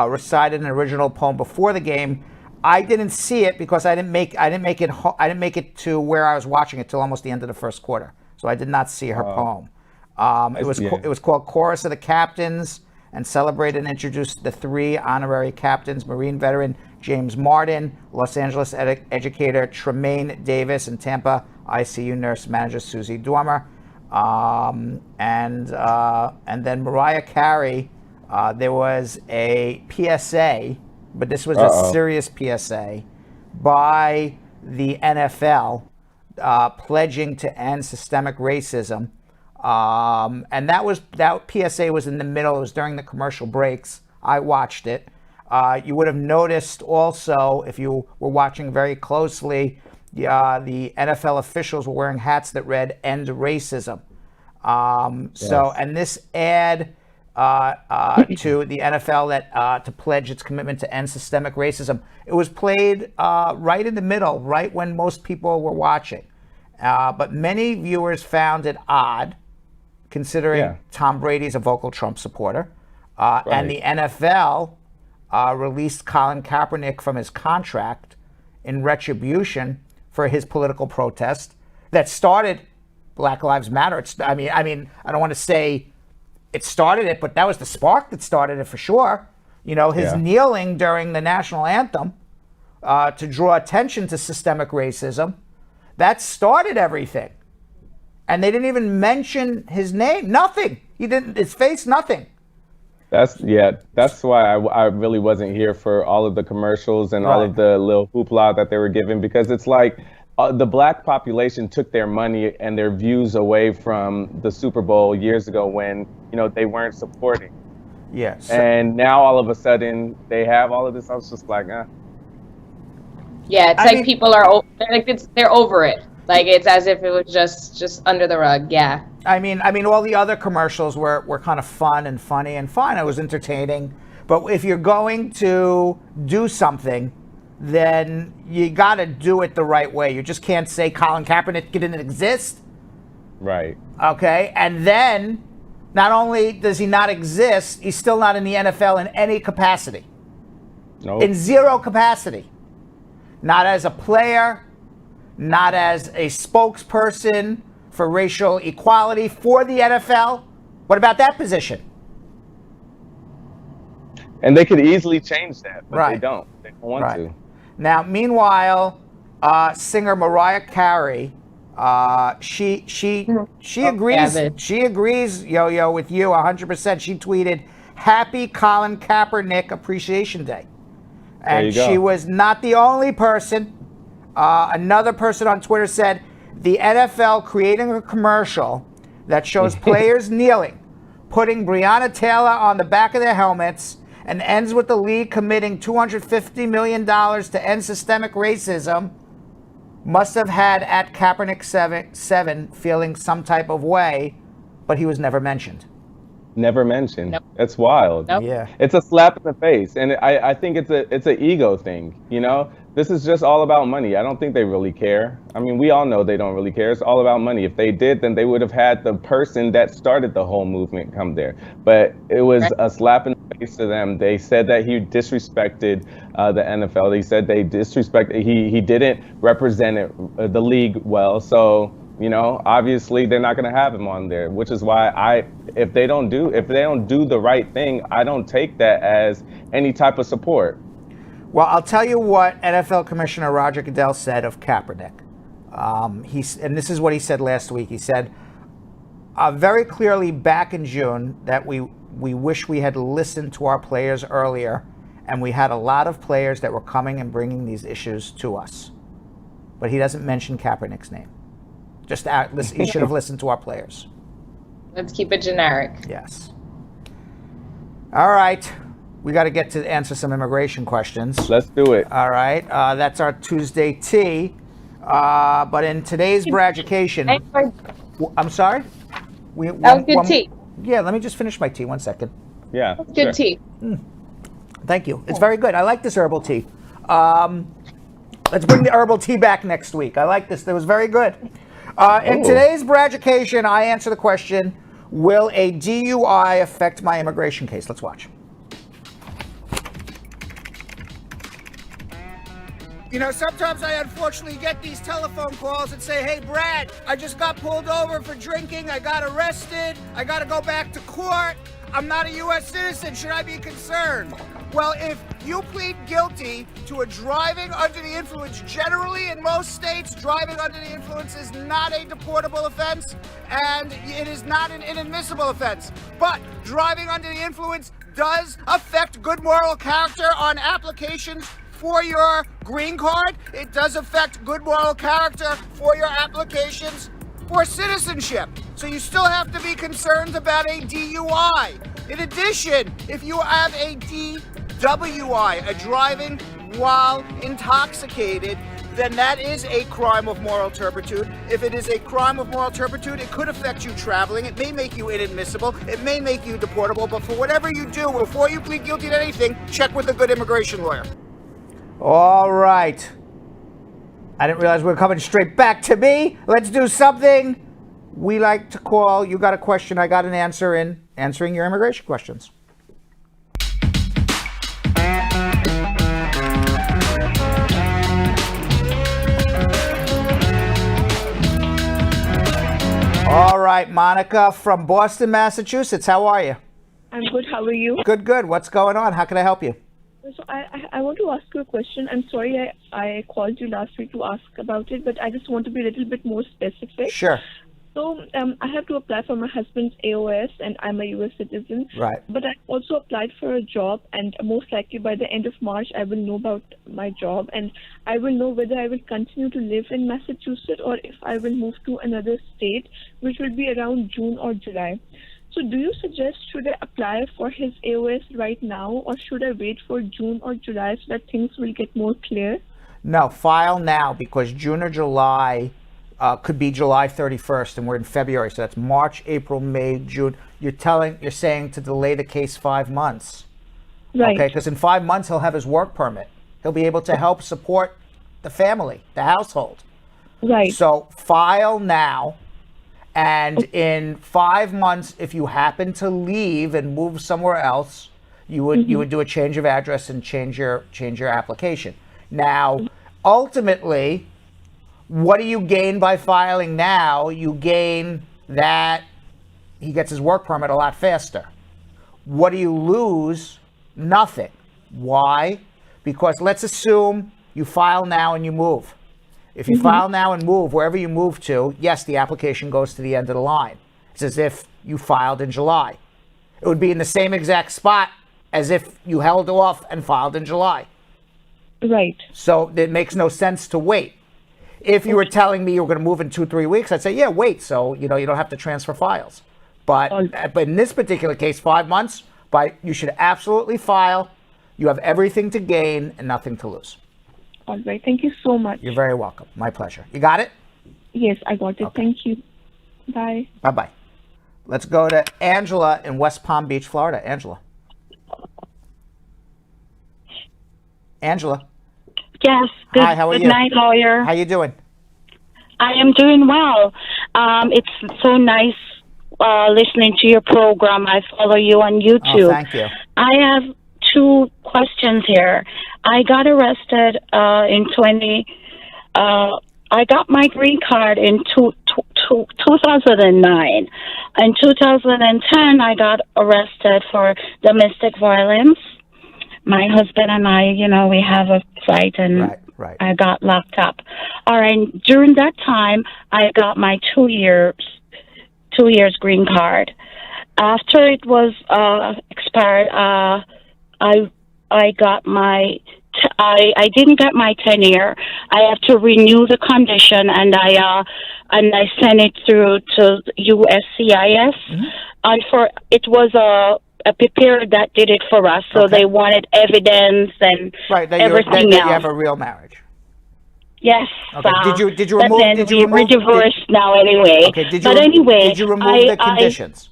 recited an original poem before the game. I didn't see it because I didn't make it to where I was watching it till almost the end of the first quarter, so I did not see her poem. It was called "Chorus of the Captains" and celebrated and introduced the 3 honorary captains: Marine veteran James Martin, Los Angeles educator Tremaine Davis, and Tampa ICU nurse manager Susie Dormer. And then Mariah Carey. There was a PSA, but this was a serious PSA by the NFL pledging to end systemic racism. And that PSA was in the middle. It was during the commercial breaks. I watched it. You would have noticed also, if you were watching very closely, the NFL officials were wearing hats that read "End Racism." So, and this ad to the NFL that to pledge its commitment to end systemic racism, it was played right in the middle, right when most people were watching. But many viewers found it odd, considering Tom Brady's a vocal Trump supporter, and the NFL released Colin Kaepernick from his contract in retribution for his political protest that started Black Lives Matter. I mean, I don't want to say it started it, but that was the spark that started it for sure. His kneeling during the national anthem to draw attention to systemic racism, that started everything. And they didn't even mention his name. Nothing. He didn't. His face. Nothing. That's why I really wasn't here for all of the commercials and all of the little hoopla that they were giving, because it's like the black population took their money and their views away from the Super Bowl years ago when they weren't supporting. Yes. And now all of a sudden they have all of this. I was just like, Yeah, it's like people are they're over it. Like it's as if it was just under the rug. Yeah. I mean, all the other commercials were kind of fun and funny and fine. It was entertaining. But if you're going to do something, then you got to do it the right way. You just can't say Colin Kaepernick didn't exist. Right. Okay. And then not only does he not exist, he's still not in the NFL in any capacity. Nope. In zero capacity. Not as a player, not as a spokesperson for racial equality for the NFL. What about that position? And they could easily change that, but they don't. They don't want to. Now, meanwhile, singer Mariah Carey, she agrees. She agrees, Yo-Yo, with you 100%. She tweeted, "Happy Colin Kaepernick Appreciation Day," and she was not the only person. Another person on Twitter said, "The NFL creating a commercial that shows players kneeling, putting Breonna Taylor on the back of their helmets, and ends with the league committing $250 million to end systemic racism, must have had at Kaepernick 7 feeling some type of way, but he was never mentioned." Never mentioned. Nope. That's wild. Nope. Yeah. It's a slap in the face, and I think it's an ego thing. This is just all about money. I don't think they really care. I mean, we all know they don't really care. It's all about money. If they did, then they would have had the person that started the whole movement come there. But it was a slap in the face to them. They said that he disrespected the NFL. They said they disrespected. He didn't represent the league well. So obviously they're not going to have him on there, which is why if they don't do the right thing, I don't take that as any type of support. Well, I'll tell you what NFL Commissioner Roger Goodell said of Kaepernick. And this is what he said last week. He said very clearly back in June that we wish we had listened to our players earlier, and we had a lot of players that were coming and bringing these issues to us. But he doesn't mention Kaepernick's name. He should have listened to our players. Let's keep it generic. Yes. All right. We got to get to answer some immigration questions. Let's do it. All right. That's our Tuesday tea. But in today's Braducation... I'm sorry? That was good tea. Yeah, let me just finish my tea. 1 second. Yeah. Good tea. Thank you. It's very good. I like this herbal tea. Let's bring the herbal tea back next week. I like this. That was very good. In today's Braducation, I answer the question, will a DUI affect my immigration case? Let's watch. You know, sometimes I unfortunately get these telephone calls that say, hey, Brad, I just got pulled over for drinking. I got arrested. I got to go back to court. I'm not a U.S. citizen. Should I be concerned? Well, if you plead guilty to a driving under the influence, generally in most states, driving under the influence is not a deportable offense and it is not an inadmissible offense. But driving under the influence does affect good moral character on applications for your green card. It does affect good moral character for your applications for citizenship. So you still have to be concerned about a DUI. In addition, if you have a DWI, a driving while intoxicated, then that is a crime of moral turpitude. If it is a crime of moral turpitude, it could affect you traveling. It may make you inadmissible. It may make you deportable. But for whatever you do, before you plead guilty to anything, check with a good immigration lawyer. All right. I didn't realize we were coming straight back to me. Let's do something we like to call, you got a question, I got an answer, in answering your immigration questions. All right, Monica from Boston, Massachusetts. How are you? I'm good. How are you? Good, good. What's going on? How can I help you? So I want to ask you a question. I'm sorry I called you last week to ask about it, but I just want to be a little bit more specific. Sure. So I have to apply for my husband's AOS, and I'm a U.S. citizen. Right. But I also applied for a job, and most likely by the end of March, I will know about my job, and I will know whether I will continue to live in Massachusetts or if I will move to another state, which will be around June or July. So do you suggest, should I apply for his AOS right now, or should I wait for June or July so that things will get more clear? No, file now, because June or July could be July 31st, and we're in February, so that's March, April, May, June. You're saying to delay the case 5 months. Right. Okay, because in 5 months he'll have his work permit. He'll be able to help support the family, the household. Right. So file now. And in 5 months, if you happen to leave and move somewhere else, you would do a change of address and change your application. Now, ultimately, what do you gain by filing now? You gain that he gets his work permit a lot faster. What do you lose? Nothing. Why? Because let's assume you file now and you move. If you file now and move, wherever you move to, yes, the application goes to the end of the line. It's as if you filed in July. It would be in the same exact spot as if you held off and filed in July. Right. So it makes no sense to wait. If you were telling me you were going to move in 2-3 weeks, I'd say, yeah, wait. So, you don't have to transfer files. But in this particular case, 5 months, you should absolutely file. You have everything to gain and nothing to lose. All right. Thank you so much. You're very welcome. My pleasure. You got it? Yes, I got it. Okay. Thank you. Bye. Bye-bye. Let's go to Angela in West Palm Beach, Florida. Angela. Angela. Yes. Good, Hi, how are you? Good night, lawyer. How you doing? I am doing well. It's so nice listening to your program. I follow you on YouTube. Oh, thank you. I have 2 questions here. I got arrested in 20. I got my green card in 2009. In 2010, I got arrested for domestic violence. My husband and I, we have a fight, and right. I got locked up. All right. During that time, I got my 2 years green card. After it was expired, I got I didn't get my 10-year. I have to renew the condition, and I sent it through to USCIS. And it was a period that did it for us, so they wanted evidence and everything else. You have a real marriage. Yes. Okay. Did you but remove? then Did you we're remove? divorced now anyway. Okay. Anyway, did you remove the conditions?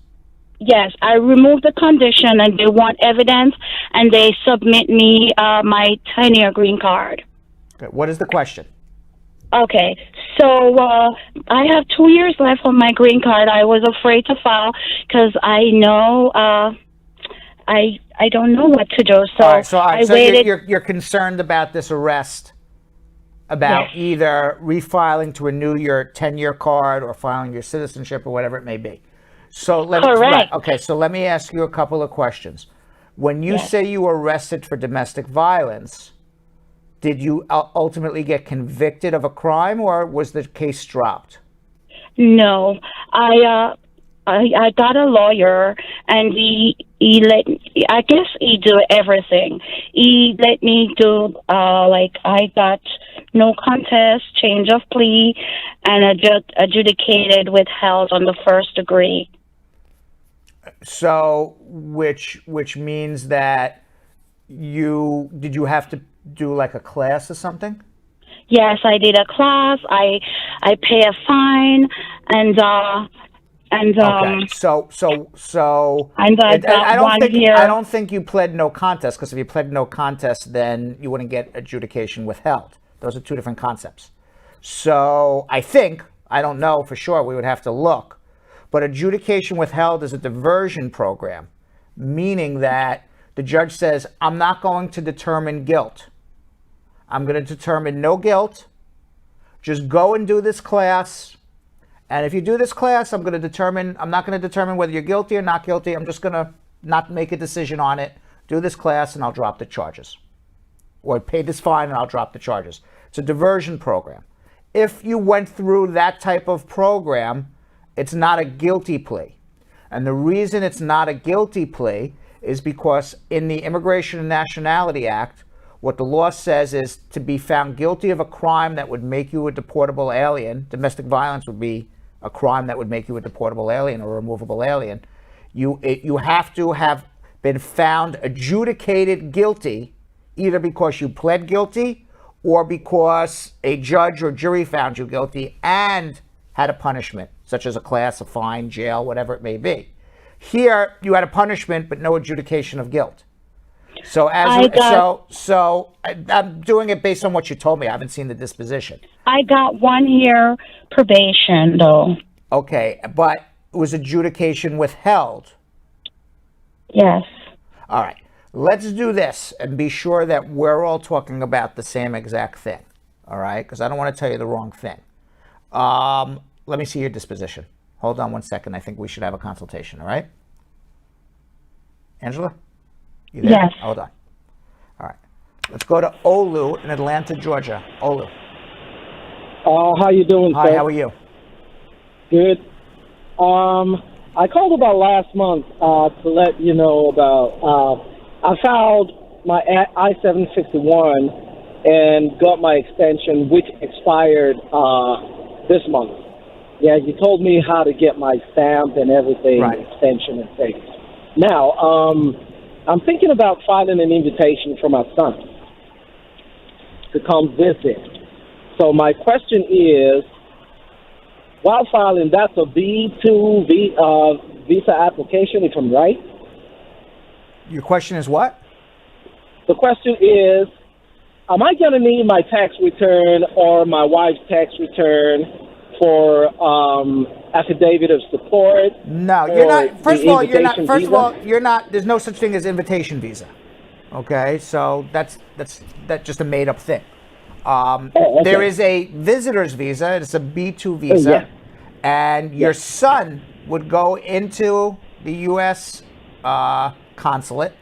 Yes, I removed the condition, and they want evidence, and they submit me my 10-year green card. Okay. What is the question? Okay, so I have 2 years left on my green card. I was afraid to file because I know I don't know what to do. So, all right. So you're concerned about this arrest, about either refiling to renew your 10-year card or filing your citizenship or whatever it may be. So Correct. Right, okay, so let me ask you a couple of questions. When you say you were arrested for domestic violence, did you ultimately get convicted of a crime, or was the case dropped? No, I got a lawyer, and he let, I guess he do everything. He let me do I got no contest, change of plea, and adjudicated withheld on the first degree. So, which means that did you have to do like a class or something? Yes, I did a class. I pay a fine, and okay. So and I don't think you pled no contest, because if you pled no contest, then you wouldn't get adjudication withheld. Those are two different concepts. So I don't know for sure. We would have to look, but adjudication withheld is a diversion program, meaning that the judge says, I'm not going to determine guilt. I'm going to determine no guilt. Just go and do this class. And if you do this class, I'm not going to determine whether you're guilty or not guilty. I'm just going to not make a decision on it. Do this class and I'll drop the charges. Or pay this fine and I'll drop the charges. It's a diversion program. If you went through that type of program, it's not a guilty plea. And the reason it's not a guilty plea is because in the Immigration and Nationality Act, what the law says is to be found guilty of a crime that would make you a deportable alien. Domestic violence would be a crime that would make you a deportable alien or a removable alien. You have to have been found adjudicated guilty, either because you pled guilty or because a judge or jury found you guilty and had a punishment, such as a class, a fine, jail, whatever it may be. Here, you had a punishment, but no adjudication of guilt. So I'm doing it based on what you told me. I haven't seen the disposition. I got 1 year probation, though. Okay, but it was adjudication withheld. Yes. All right. Let's do this and be sure that we're all talking about the same exact thing. All right? Because I don't want to tell you the wrong thing. Let me see your disposition. Hold on 1 second. I think we should have a consultation. All right? Angela? You there? Yes. Hold on. All right. Let's go to Olu in Atlanta, Georgia. Olu. How you doing, Hi, sir? how are you? Good. I called about last month to let you know about, I filed my I-761 and got my extension, which expired this month. Yeah, you told me how to get my stamp and everything, right. Extension and things. Now, I'm thinking about filing an invitation for my son to come visit. So my question is, while filing, that's a B2 visa application, if I'm right? Your question is what? The question is, am I going to need my tax return or my wife's tax return for affidavit of support? No, you're not. First of all, you're not. There's no such thing as invitation visa. Okay, so that's just a made up thing. Okay. There is a visitor's visa. It's a B2 visa, and your son would go into the U.S. Consulate,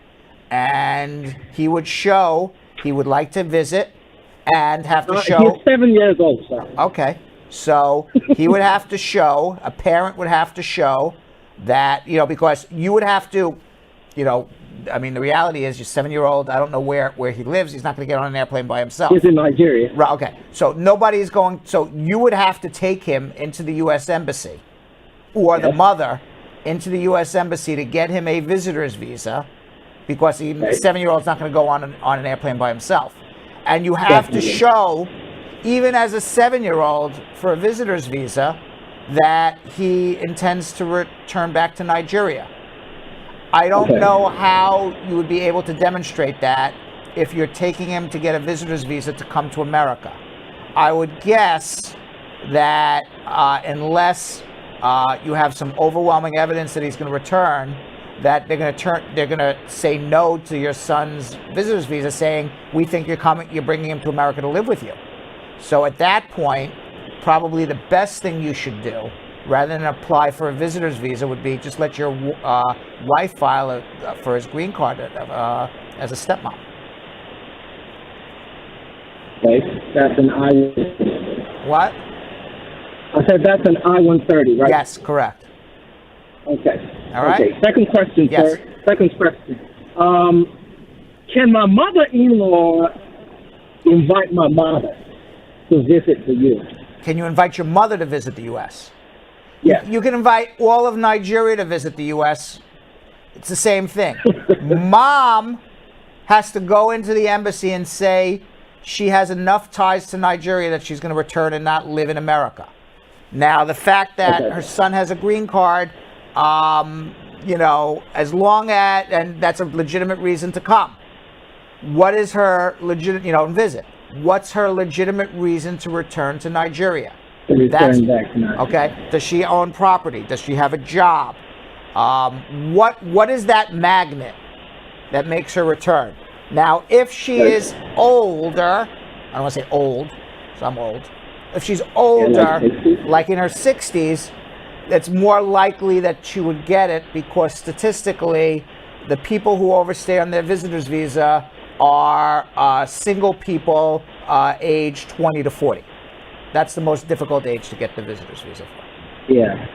and he would show he would like to visit, and have to show. He's 7 years old, sir. Okay. So he would have to show, a parent would have to show that, because you would have to, I mean, the reality is your 7-year-old, I don't know where he lives. He's not going to get on an airplane by himself. He's in Nigeria. Right, okay. So so you would have to take him into the U.S. Embassy or the mother into the U.S. Embassy to get him a visitor's visa, because the 7-year-old's not going to go on an airplane by himself. And you have to show even as a 7-year-old for a visitor's visa, that he intends to return back to Nigeria. I don't know how you would be able to demonstrate that if you're taking him to get a visitor's visa to come to America. I would guess that unless you have some overwhelming evidence that he's going to return, that they're going to say no to your son's visitor's visa, saying, we think you're bringing him to America to live with you. So at that point, probably the best thing you should do, rather than apply for a visitor's visa, would be just let your wife file for his green card as a stepmom. Okay, that's an I. What? I said that's an I-130, right? Yes, correct. Okay. All right. Okay. Second question, Yes. sir. Second question. Can my mother-in-law invite my mother to visit the U.S.? Can you invite your mother to visit the U.S.? Yes. You can invite all of Nigeria to visit the U.S. It's the same thing. Mom has to go into the embassy and say she has enough ties to Nigeria that she's going to return and not live in America. Now, the fact that her son has a green card, as long as, and that's a legitimate reason to come. What is her legitimate, visit? What's her legitimate reason to return to Nigeria? To return back to Nigeria. Okay. Does she own property? Does she have a job? What is that magnet that makes her return? Now, if she is older, I don't want to say old, so I'm old. If she's older, like in her 60s, it's more likely that she would get it because statistically, the people who overstay on their visitor's visa are single people aged 20 to 40. That's the most difficult age to get the visitor's visa for. Yeah.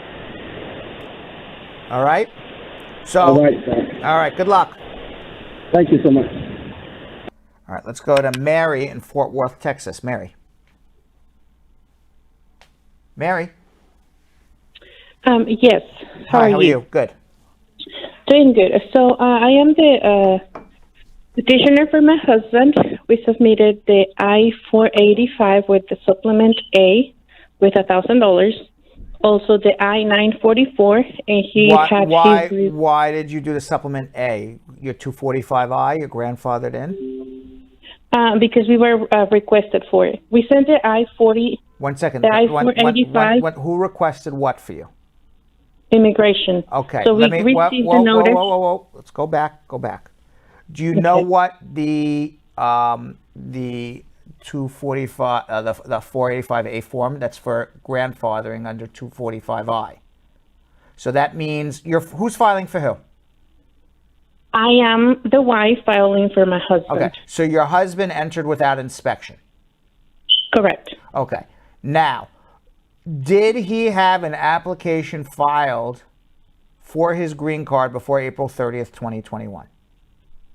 All right? So, all right, sir. All right, good luck. Thank you so much. All right, let's go to Mary in Fort Worth, Texas. Mary. Mary? Yes. Hi, how are you? Good. Doing good. So I am the petitioner for my husband. We submitted the I-485 with the supplement A with $1,000. Also the I-944, and he why did you do the supplement A? Your 245I, your grandfathered in? Because we were requested for it. We sent the I-40. 1 second. The I-485. Who requested what for you? Immigration. Okay. So we received the notice. Whoa. Let's go back. Do you know what the 245, the 485A form, that's for grandfathering under 245I. So that means who's filing for who? I am the wife filing for my husband. Okay, so your husband entered without inspection. Correct. Okay. Now, did he have an application filed for his green card before April 30th, 2021?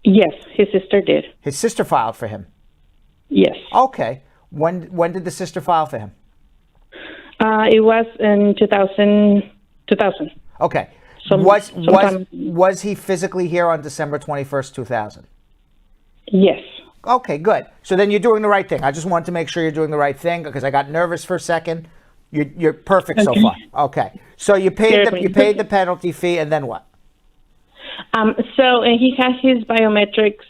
Yes, his sister did. His sister filed for him? Yes. Okay. When did the sister file for him? It was in 2000. Okay. Was he physically here on December 21st, 2000? Yes. Okay, good. So then you're doing the right thing. I just wanted to make sure you're doing the right thing because I got nervous for a second. You're perfect so far. Okay. So you paid the penalty fee, and then what? So he has his biometrics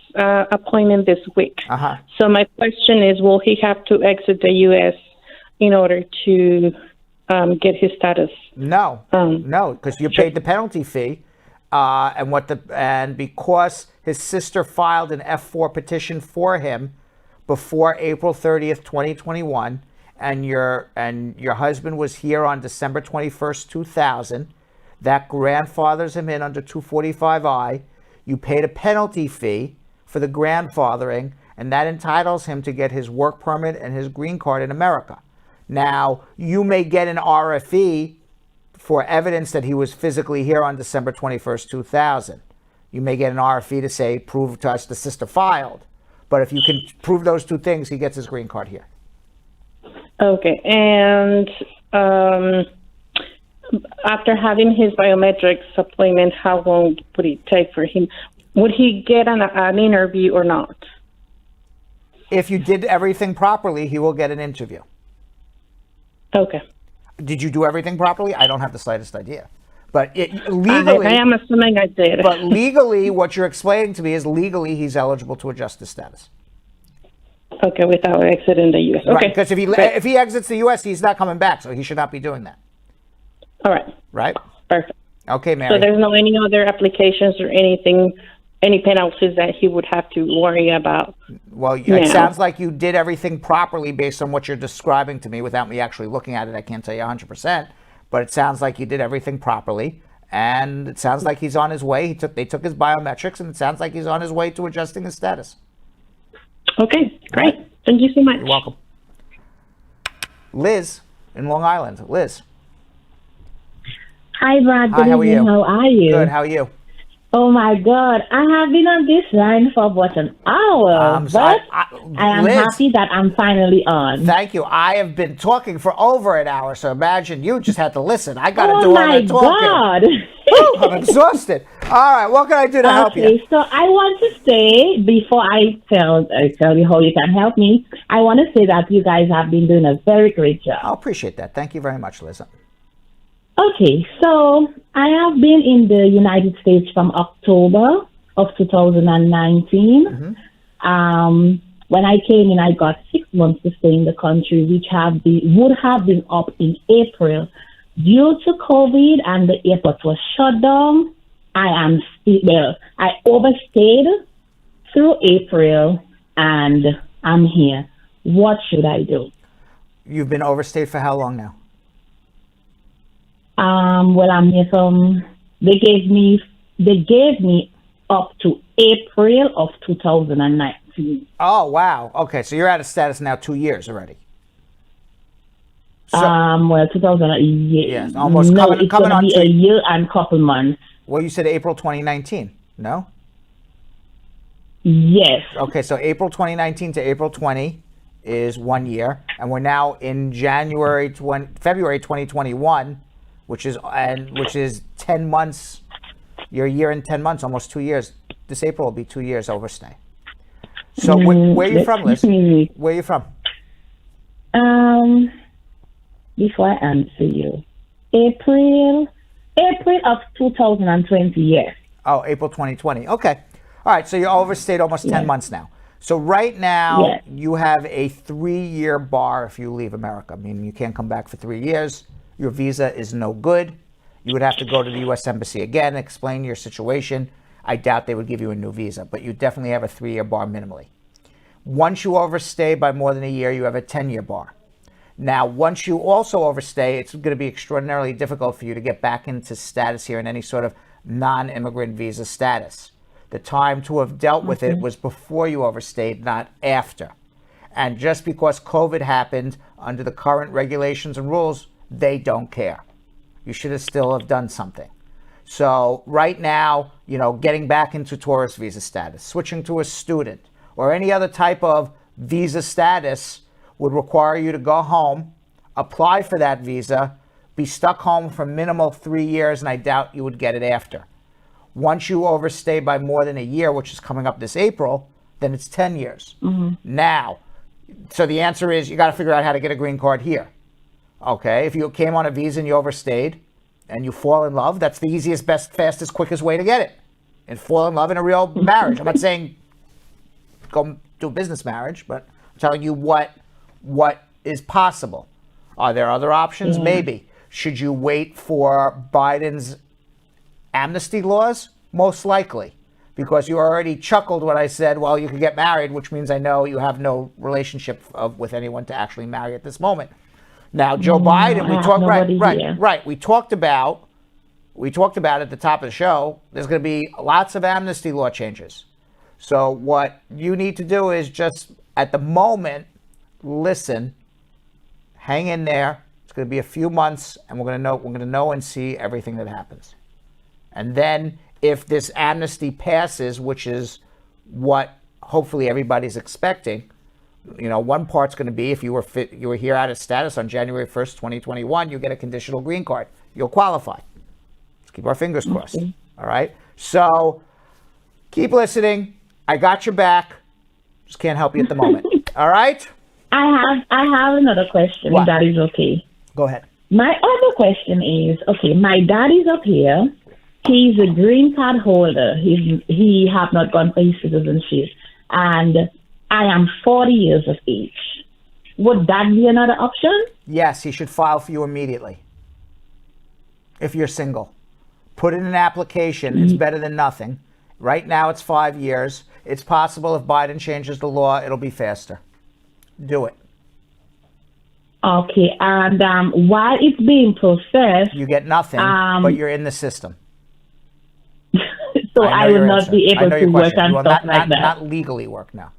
appointment this week. Uh-huh. So my question is, will he have to exit the U.S. in order to get his status? No, because you paid the penalty fee, and because his sister filed an F4 petition for him before April 30th, 2021, and your husband was here on December 21st, 2000. That grandfathers him in under 245I. You paid a penalty fee for the grandfathering, and that entitles him to get his work permit and his green card in America. Now, you may get an RFE for evidence that he was physically here on December 21st, 2000. You may get an RFE to say, prove to us the sister filed. But if you can prove those two things, he gets his green card here. Okay, and after having his biometrics appointment, how long would it take for him? Would he get an interview or not? If you did everything properly, he will get an interview. Okay. Did you do everything properly? I don't have the slightest idea. But legally, I am assuming I did. But legally, what you're explaining to me is legally he's eligible to adjust his status. Okay, without exiting the U.S. Right, Okay. because if he exits the U.S., he's not coming back, so he should not be doing that. All right. Right? Perfect. Okay, Mary. So there's no any other applications or anything, any penalties that he would have to worry about? Well, it sounds like you did everything properly based on what you're describing to me without me actually looking at it. I can't tell you 100%, but it sounds like you did everything properly, and it sounds like he's on his way. They took his biometrics, and it sounds like he's on his way to adjusting his status. Okay, great. Right. Thank you so much. You're welcome. Liz in Long Island. Liz. Hi, Brad. Hi, how are you? How are you? Good, how are you? Oh, my God. I have been on this line for about an hour, but I am Liz, happy that I'm finally on. Thank you. I have been talking for over an hour, so imagine you just had to listen. I got to do all the talking. God. Woo, I'm exhausted. All right, what can I do to help you? Okay, so I want to say, before I tell you how you can help me, I want to say that you guys have been doing a very great job. I appreciate that. Thank you very much, Liz. Okay, so I have been in the United States from October of 2019. Mm-hmm. When I came in, I got 6 months to stay in the country, which would have been up in April. Due to COVID and the airport was shut down, I overstayed through April, and I'm here. What should I do? You've been overstayed for how long now? Well, I'm here they gave me up to April of 2019. Oh, wow. Okay, so you're out of status now 2 years already. So, well, 2000, yes, almost no, coming it's going to on be to a year and couple months. Well, you said April 2019, no? Yes. Okay, so April 2019 to April 20 is 1 year, and we're now in February 2021, which is 10 months. You're a year and 10 months, almost 2 years. This April will be 2 years overstay. So where are you from, Liz? Where are you from? Before I answer you, April of 2020, yes. Oh, April 2020. Okay. All right, so you overstayed almost 10 months now. So right now, you have a 3-year bar if you leave America. I mean, you can't come back for 3 years. Your visa is no good. You would have to go to the U.S. Embassy again, explain your situation. I doubt they would give you a new visa, but you definitely have a 3-year bar minimally. Once you overstay by more than a year, you have a 10-year bar. Now, once you also overstay, it's going to be extraordinarily difficult for you to get back into status here in any sort of non-immigrant visa status. The time to have dealt with it was before you overstayed, not after. And just because COVID happened, under the current regulations and rules, they don't care. You should have still have done something. So right now, getting back into tourist visa status, switching to a student, or any other type of visa status would require you to go home, apply for that visa, be stuck home for minimal 3 years, and I doubt you would get it after. Once you overstay by more than a year, which is coming up this April, then it's 10 years. Now, so the answer is you got to figure out how to get a green card here. Okay, if you came on a visa and you overstayed and you fall in love, that's the easiest, best, fastest, quickest way to get it. And fall in love in a real marriage. I'm not saying go do a business marriage, but I'm telling you what is possible. Are there other options? Maybe. Should you wait for Biden's amnesty laws? Most likely. Because you already chuckled when I said, well, you could get married, which means I know you have no relationship with anyone to actually marry at this moment. Now, Joe Biden, we talked right. We talked about at the top of the show, there's going to be lots of amnesty law changes. So what you need to do is just, at the moment, listen, hang in there. It's going to be a few months, and we're going to know and see everything that happens. And then if this amnesty passes, which is what hopefully everybody's expecting, one part's going to be if you were here out of status on January 1st, 2021, you get a conditional green card. You'll qualify. Let's keep our fingers crossed. All right? So keep listening. I got your back. Just can't help you at the moment. All right? I have another question, What? if that is okay. Go ahead. My other question is, okay, my dad is up here. He's a green card holder. He have not gone for his citizenship. And I am 40 years of age. Would that be another option? Yes, he should file for you immediately. If you're single. Put in an application. It's better than nothing. Right now it's 5 years. It's possible if Biden changes the law, it'll be faster. Do it. Okay, and while it's being processed... You get nothing, but you're in the system. So I will not be able to work and stuff like that. Not legally work now.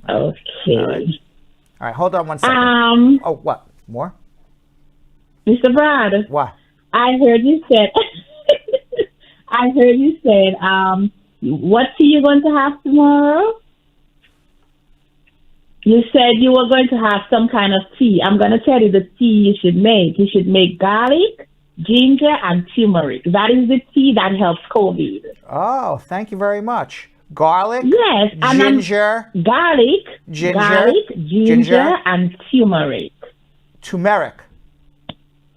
Okay. All right, hold on one second. Oh, what? More? Mr. Brad. What? I heard you said... what tea you going to have tomorrow? You said you were going to have some kind of tea. I'm going to tell you the tea you should make. You should make garlic, ginger, and turmeric. That is the tea that helps COVID. Oh, thank you very much. Garlic, yes, ginger, garlic, ginger, and turmeric. Turmeric.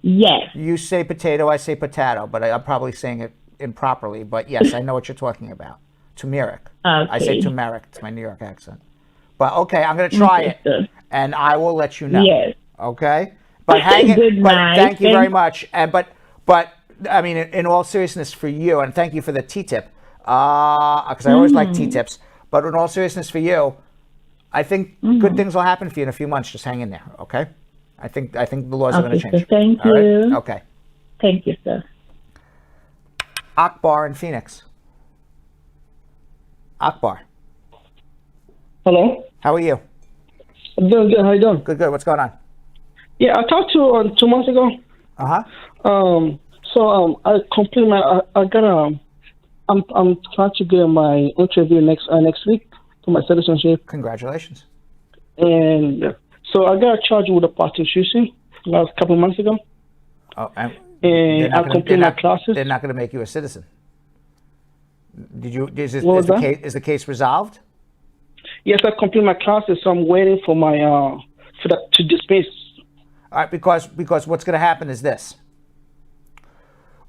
Yes. You say potato, I say potato, but I'm probably saying it improperly. But yes, I know what you're talking about. Turmeric. Okay. I say turmeric. It's my New York accent. But okay, I'm going to try it, and I will let you know. Yes. Okay. But hang it. But thank you very much. And but I mean, in all seriousness, for you, and thank you for the T-tip, because I always like T-tips. But in all seriousness, for you, I think good things will happen for you in a few months. Just hang in there. Okay. I think the laws are going to change. Sir, thank you. Right? Okay. Thank you, sir. Akbar in Phoenix. Akbar. Hello. How are you? I'm doing good. How you doing? Good. What's going on? Yeah, I talked to you 2 months ago. So I completed my. I'm trying to get my interview next week for my citizenship. Congratulations. And so I got charged with a prostitution a couple months ago. Oh, and I completed my classes. They're not going to make you a citizen. Is the case resolved? Yes, I completed my classes, so I'm waiting for my to dismiss. All right, because what's going to happen is this: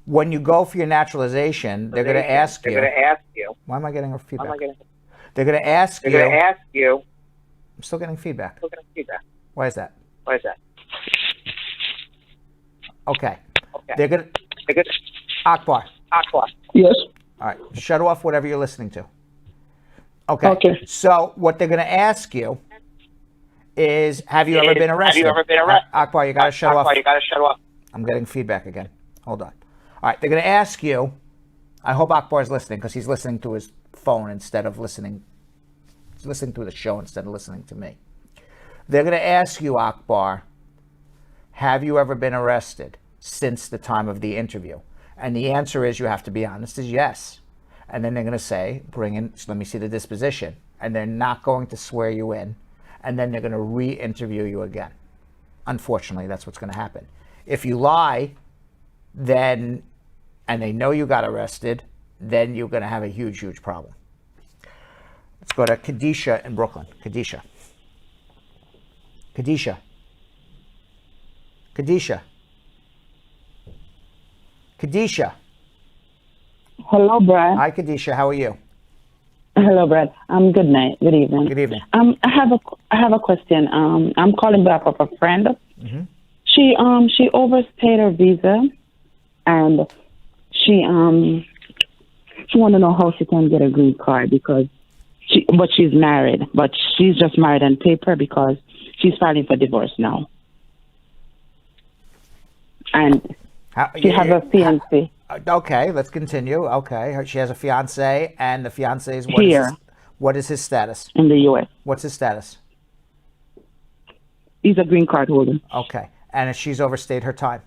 when you go for your naturalization, they're going to ask you. Why am I getting a feedback? They're going to ask you. I'm still getting feedback. Why is that? Okay. They're going to. Akbar. Yes. All right. Shut off whatever you're listening to. Okay. So what they're going to ask you is, have you ever been arrested? Akbar, you got to shut off. I'm getting feedback again. Hold on. All right. They're going to ask you. I hope Akbar's listening, because he's listening to his phone instead of listening. He's listening to the show instead of listening to me. They're going to ask you, Akbar, have you ever been arrested since the time of the interview? And the answer is, you have to be honest, is yes. And then they're going to say, let me see the disposition. And they're not going to swear you in. And then they're going to re-interview you again. Unfortunately, that's what's going to happen. If you lie, and they know you got arrested, then you're going to have a huge, huge problem. Let's go to Kadisha in Brooklyn. Kadisha. Hello, Brad. Hi, Kadisha. How are you? Hello, Brad. Good night. Good evening. Good evening. I have a question. I'm calling back of a friend. Mm-hmm. She overstayed her visa, and she want to know how she can get a green card but she's married, but she's just married on paper because she's filing for divorce now, and she has a fiancé. Okay, let's continue. Okay, she has a fiancé, and the fiancé is what is his status? In the U.S. What's his status? He's a green card holder. Okay, and she's overstayed her time?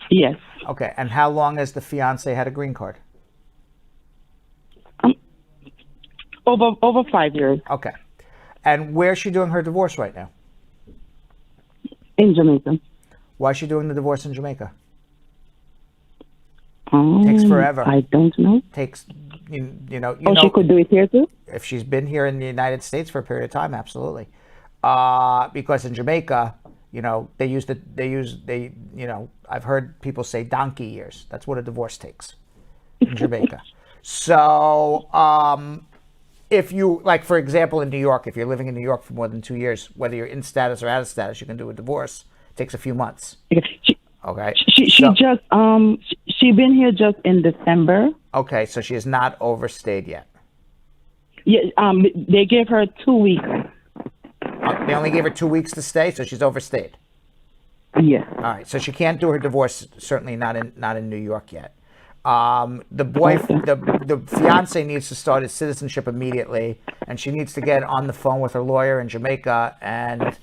Yes. Okay, and how long has the fiancé had a green card? Over 5 years. Okay, and where's she doing her divorce right now? In Jamaica. Why is she doing the divorce in Jamaica? Takes forever. I don't know. Takes, you know. She could do it here too? if she's been here in the United States for a period of time, absolutely. Because in Jamaica, I've heard people say donkey years. That's what a divorce takes in Jamaica. So if you, like, for example, in New York, if you're living in New York for more than 2 years, whether you're in status or out of status, you can do a divorce. It takes a few months. Okay. She been here just in December. Okay, so she has not overstayed yet. Yeah, they gave her 2 weeks. They only gave her 2 weeks to stay, so she's overstayed. Yeah. All right, so she can't do her divorce. Certainly not in New York yet. The fiance needs to start his citizenship immediately, and she needs to get on the phone with her lawyer in Jamaica and,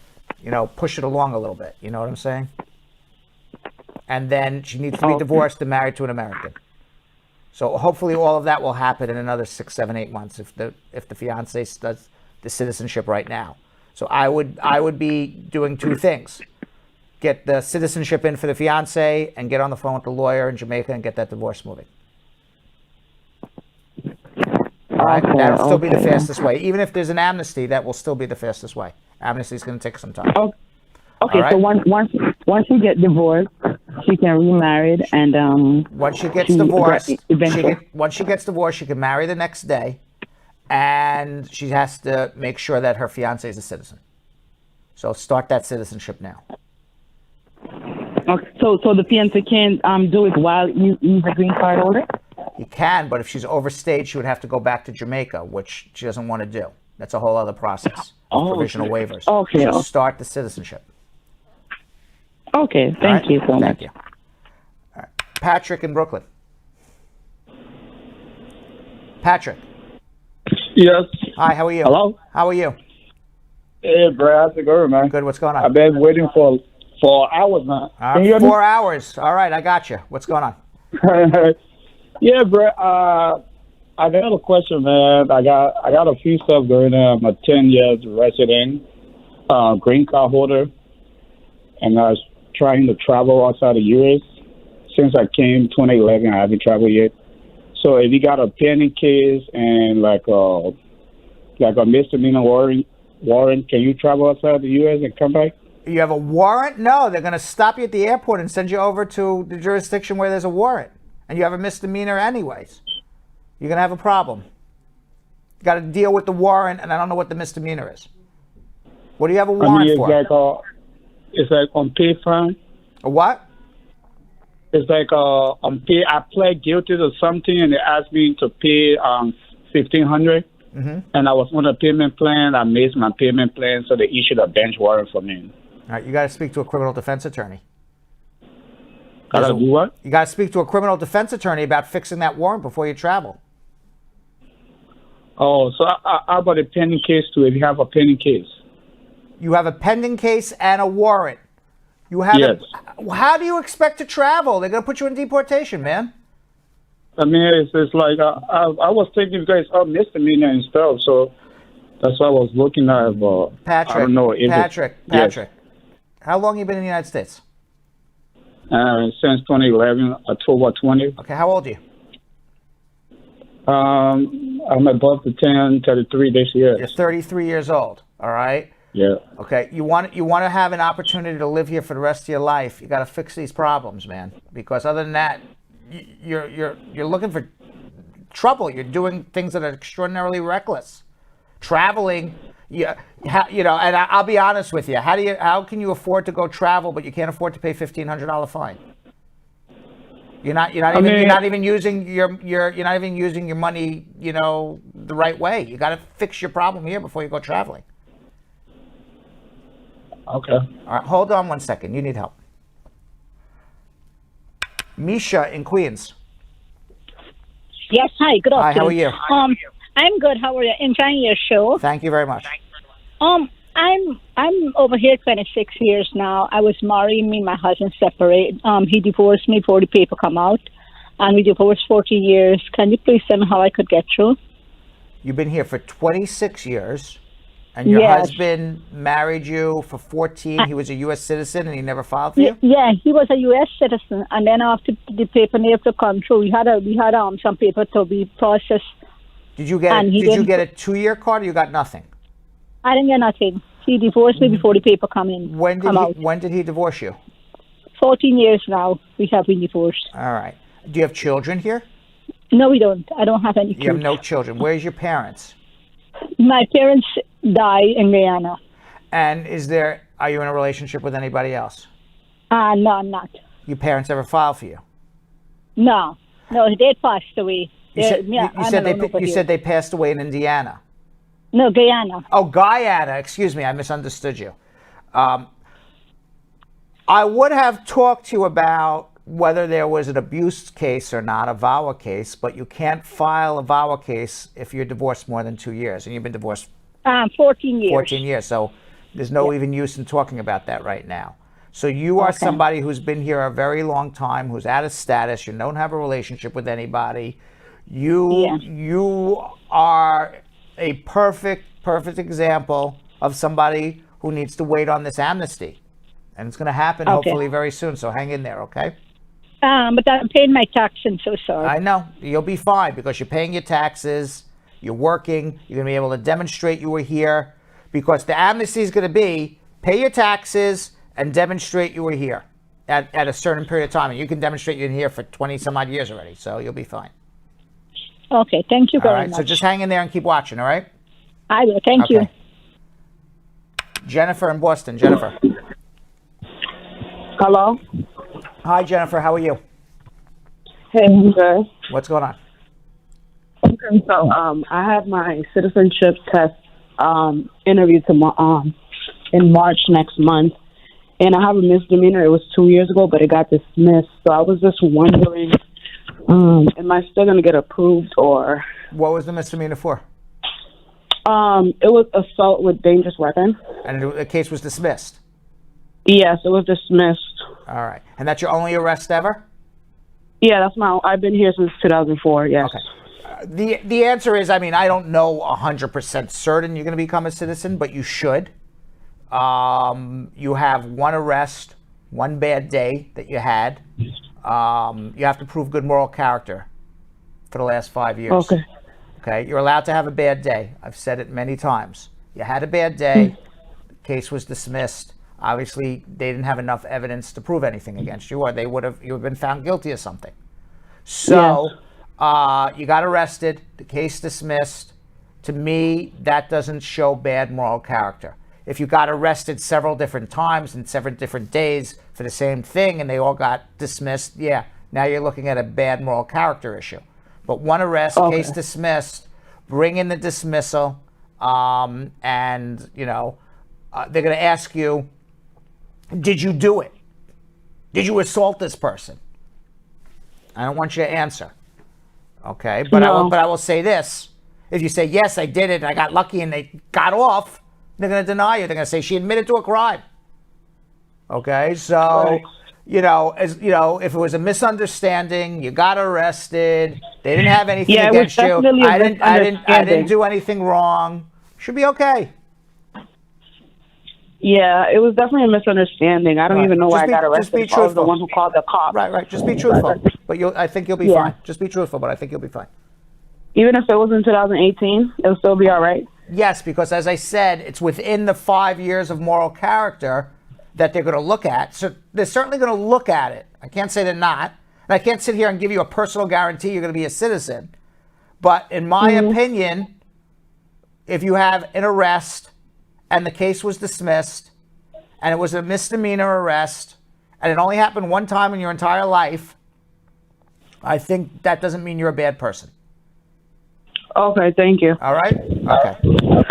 push it along a little bit. You know what I'm saying? And then she needs to be divorced and married to an American. So hopefully all of that will happen in another 6, 7, 8 months if the fiance does the citizenship right now. So I would be doing two things: get the citizenship in for the fiance and get on the phone with the lawyer in Jamaica and get that divorce moving. All right, that'll still be the fastest way. Even if there's an amnesty, that will still be the fastest way. Amnesty is going to take some time. Okay, right? So once she get divorced, she can remarry, and once she gets divorced, she can marry the next day, and she has to make sure that her fiance is a citizen. So start that citizenship now. Okay, so the fiance can do it while he's a green card holder? He can, but if she's overstayed, she would have to go back to Jamaica, which she doesn't want to do. That's a whole other process. Provisional waivers. Okay. So start the citizenship. Okay, thank you so much. Thank you. All right. Patrick in Brooklyn. Patrick. Yes. Hi, how are you? Hello? How are you? Hey, Brad, how's it going, man? Good, what's going on? I've been waiting for hours now. Can you hear me? 4 hours. All right, I got you. What's going on? Yeah, Brad, I got a question, man. I got a few stuff going on. I'm a 10 years resident, green card holder, and I was trying to travel outside the U.S. Since I came 2011, I haven't traveled yet. So if you got a pending case and like a misdemeanor warrant, can you travel outside the U.S. and come back? You have a warrant? No, they're going to stop you at the airport and send you over to the jurisdiction where there's a warrant. And you have a misdemeanor anyways. You're going to have a problem. You got to deal with the warrant, and I don't know what the misdemeanor is. What do you have a warrant for? It's like unpaid fine. A what? It's like unpaid. I pled guilty to something, and they asked me to pay $1,500. Mm-hmm. And I was on a payment plan. I missed my payment plan, so they issued a bench warrant for me. All right, you got to speak to a criminal defense attorney. Gotta do what? You got to speak to a criminal defense attorney about fixing that warrant before you travel. Oh, so how about a pending case too? If you have a pending case, you have a pending case and a warrant. You have. Yes. How do you expect to travel? They're gonna put you in deportation, man. I mean, it's like I was thinking you guys are misdemeanor and stuff, so that's why I was looking at. Patrick, I don't know. Patrick. Yes. How long you been in the United States? Since 2011, October 20. Okay, how old are you? I'm above the 33 this year. You're 33 years old. All right. Yeah. Okay. You want to have an opportunity to live here for the rest of your life. You got to fix these problems, man. Because other than that, you're looking for trouble. You're doing things that are extraordinarily reckless. Traveling. Yeah, and I'll be honest with you. How can you afford to go travel, but you can't afford to pay $1,500 fine? You're not even using your money, the right way. You got to fix your problem here before you go traveling. Okay. All right, hold on 1 second. You need help. Misha in Queens. Yes, hi. Good afternoon. Hi, how are you? I'm good. How are you? Enjoying your show. Thank you very much. I'm over here 26 years now. I was married. Me and my husband separated. He divorced me before the paper come out, and we divorced 40 years. Can you please tell me how I could get through? You've been here for 26 years, and your husband married you for 14. He was a U.S. citizen, and he never filed for you? Yeah, he was a U.S. citizen, and then after the paper never come through, we had some paper to be processed Did you get a 2-year card or you got nothing? I didn't get nothing. He divorced me before the paper come in. When did he divorce you? 14 years now we have been divorced. All right. Do you have children here? No, we don't. I don't have any kids. You have no children. Where's your parents? My parents died in Guyana. And are you in a relationship with anybody else? No, I'm not. Your parents ever filed for you? No, they passed away. You said they passed away in Indiana. No, Guyana. Oh, Guyana. Excuse me, I misunderstood you. I would have talked to you about whether there was an abuse case or not, a VAWA case, but you can't file a VAWA case if you're divorced more than 2 years, and you've been divorced 14 years. 14 years, so there's no even use in talking about that right now. So you are somebody who's been here a very long time, who's out of status, you don't have a relationship with anybody. You are a perfect example of somebody who needs to wait on this amnesty. And it's going to happen hopefully very soon, so hang in there, okay? But I'm paying my tax, I'm so sorry. I know. You'll be fine because you're paying your taxes, you're working, you're going to be able to demonstrate you were here, because the amnesty is going to be pay your taxes and demonstrate you were here at a certain period of time. And you can demonstrate you're here for 20 some odd years already, so you'll be fine. Okay, thank you very much. All right, so just hang in there and keep watching, all right? I will, thank you. Jennifer in Boston. Jennifer. Hello? Hi, Jennifer. How are you? Hey, I'm good. What's going on? Okay, so I had my citizenship test interview in March next month, and I have a misdemeanor. It was 2 years ago, but it got dismissed. So I was just wondering, am I still going to get approved or? What was the misdemeanor for? It was assault with dangerous weapon. And the case was dismissed? Yes, it was dismissed. All right. And that's your only arrest ever? Yeah, I've been here since 2004, yes. Okay. The answer is, I mean, I don't know 100% certain you're going to become a citizen, but you should. You have one arrest, one bad day that you had. You have to prove good moral character for the last 5 years. Okay. You're allowed to have a bad day. I've said it many times. You had a bad day. The case was dismissed. Obviously, they didn't have enough evidence to prove anything against you, or you would have been found guilty of something. So, you got arrested. The case dismissed. To me, that doesn't show bad moral character. If you got arrested several different times and several different days for the same thing and they all got dismissed, now you're looking at a bad moral character issue. But one arrest, case dismissed, bring in the dismissal, and, they're going to ask you, did you do it? Did you assault this person? I don't want you to answer. Okay? But I will say this. If you say, yes, I did it, and I got lucky and they got off, they're going to deny you. They're going to say she admitted to a crime. Okay? So, if it was a misunderstanding, you got arrested, they didn't have anything against you, I didn't do anything wrong, should be okay. Yeah, it was definitely a misunderstanding. I don't even know why I got arrested. Just be truthful. I was the one who called the cops. Right. Just be truthful. But I think you'll be fine. Just be truthful, but I think you'll be fine. Even if it was in 2018, it'll still be all right? Yes, because as I said, it's within the 5 years of moral character that they're going to look at. So they're certainly going to look at it. I can't say they're not. And I can't sit here and give you a personal guarantee you're going to be a citizen. But in my opinion, if you have an arrest and the case was dismissed, and it was a misdemeanor arrest, and it only happened one time in your entire life, I think that doesn't mean you're a bad person. Okay, thank you. All right? Okay.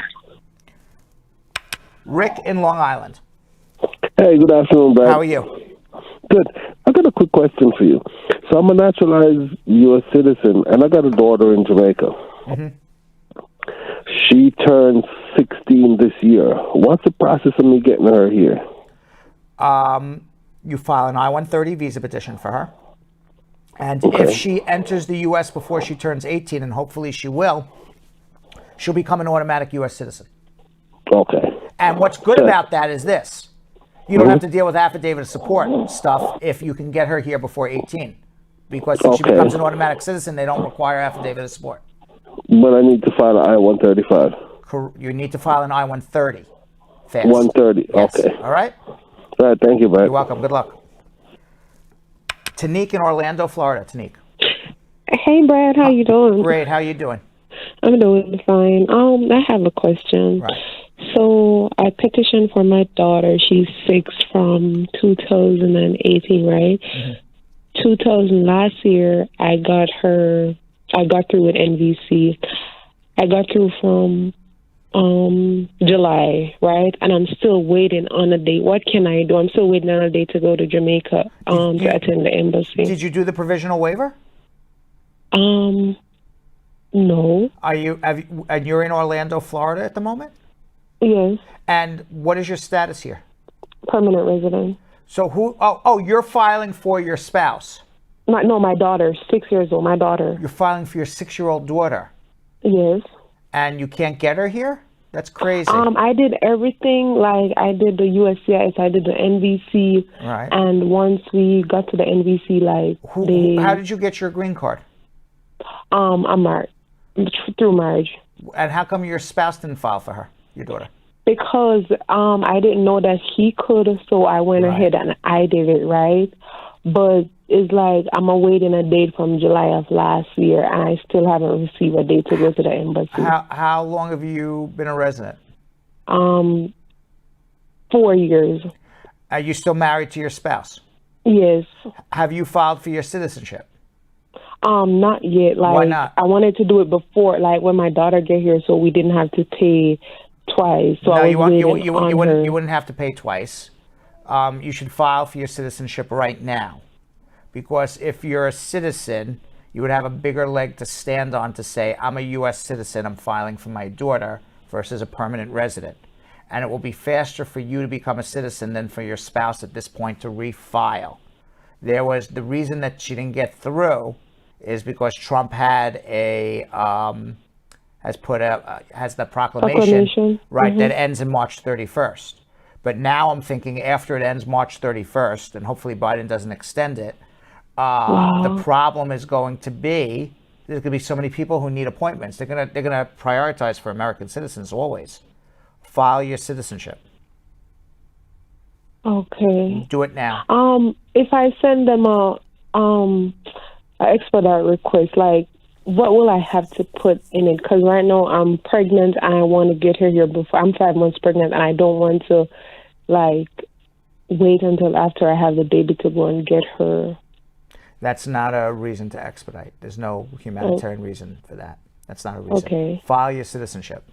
Rick in Long Island. Hey, good afternoon, Brad. How are you? Good. I got a quick question for you. So I'm a naturalized U.S. citizen, and I got a daughter in Jamaica. Mm-hmm. She turns 16 this year. What's the process of me getting her here? You file an I-130 visa petition for her. And if she enters the U.S. before she turns 18, and hopefully she will, she'll become an automatic U.S. citizen. Okay. And what's good about that is this. You don't have to deal with affidavit of support stuff if you can get her here before 18. Because if she becomes an automatic citizen, they don't require affidavit of support. but I need to file an I-135. You need to file an I-130. Fast. 130. Yes. Okay. All right. All right. Thank you, Brad. You're welcome. Good luck. Tanique in Orlando, Florida. Tanique. Hey, Brad. How you doing? Great. How you doing? I'm doing fine. I have a question. Right. So I petitioned for my daughter. She's 6 from 2018, right? 2000 last year, I got through with NVC. I got through from July, right? And I'm still waiting on a date. What can I do? I'm still waiting on a date to go to Jamaica to attend the embassy. Did you do the provisional waiver? No. And you're in Orlando, Florida at the moment? Yes. And what is your status here? Permanent resident. So you're filing for your spouse? No, my daughter, 6 years old, my daughter. You're filing for your 6-year-old daughter? Yes. And you can't get her here? That's crazy. I did everything. Like, I did the USCIS, I did the NVC. Right. And once we got to the NVC, how did you get your green card? I'm married. Through marriage. And how come your spouse didn't file for her, your daughter? Because I didn't know that he could, so I went ahead and I did it, right? But it's like I'm awaiting a date from July of last year, and I still haven't received a date to go to the embassy. How long have you been a resident? 4 years. Are you still married to your spouse? Yes. Have you filed for your citizenship? Not yet. Why not? I wanted to do it before, like when my daughter get here, so we didn't have to pay twice. So No, I you was wouldn't have to pay twice. You should file for your citizenship right now, because if you're a citizen, you would have a bigger leg to stand on to say, I'm a U.S. citizen, I'm filing for my daughter, versus a permanent resident. And it will be faster for you to become a citizen than for your spouse at this point to refile. The reason that she didn't get through is because Trump had has the proclamation. Right, that ends in March 31st. But now I'm thinking after it ends March 31st, and hopefully Biden doesn't extend it, the problem is going to be there's going to be so many people who need appointments. They're going to prioritize for American citizens always. File your citizenship. Okay. Do it now. If I send them a expedite request, like, what will I have to put in it? Because right now I'm pregnant and I want to get her here before. I'm 5 months pregnant and I don't want to, wait until after I have the baby to go and get her. That's not a reason to expedite. There's no humanitarian reason for that. That's not a reason. Okay. File your citizenship.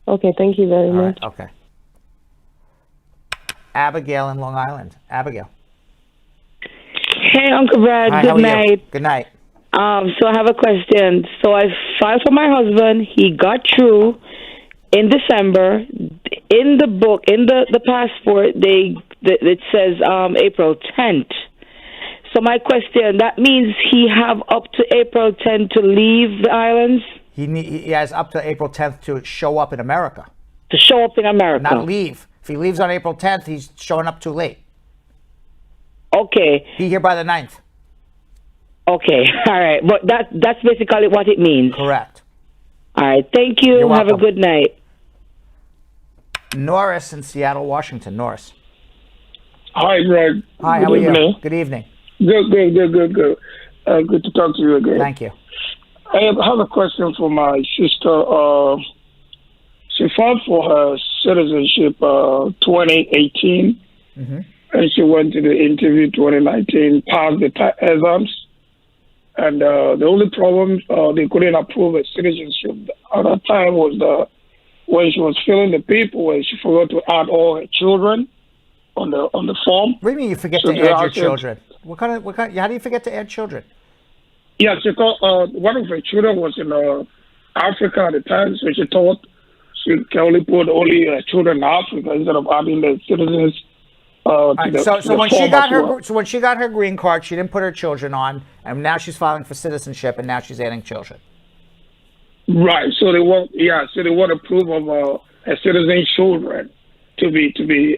Okay, thank you very much. Right, okay. Abigail in Long Island. Abigail. Hey, Uncle Brad. Hi, Good how are you? night. Good night. So I have a question. So I filed for my husband. He got through in December. In the book, in the passport, it says April 10th. So my question, that means he have up to April 10th to leave the islands? He has up to April 10th to show up in America. To show up in America? Not leave. If he leaves on April 10th, he's showing up too late. Okay. Be here by the 9th. Okay, all right. But that's basically what it means. Correct. All right, thank you. You're Have a welcome. good night. Norris in Seattle, Washington. Norris. Hi, Greg. Hi, how are you? Good evening. Good. Good to talk to you again. Thank you. I have a question for my sister. She filed for her citizenship 2018, and she went to the interview 2019, passed the exams, and the only problem, they couldn't approve her citizenship. At that time was when she was filling the paperwork, she forgot to add all her children on the form. What do you mean you forget to add your children? What kind of? How do you forget to add children? Yeah, she thought one of her children was in Africa at the time, so she thought she can only put children in Africa instead of adding the citizens. So when she got her green card, she didn't put her children on, and now she's filing for citizenship, and now she's adding children. Right. So they want to prove of a citizen children to be the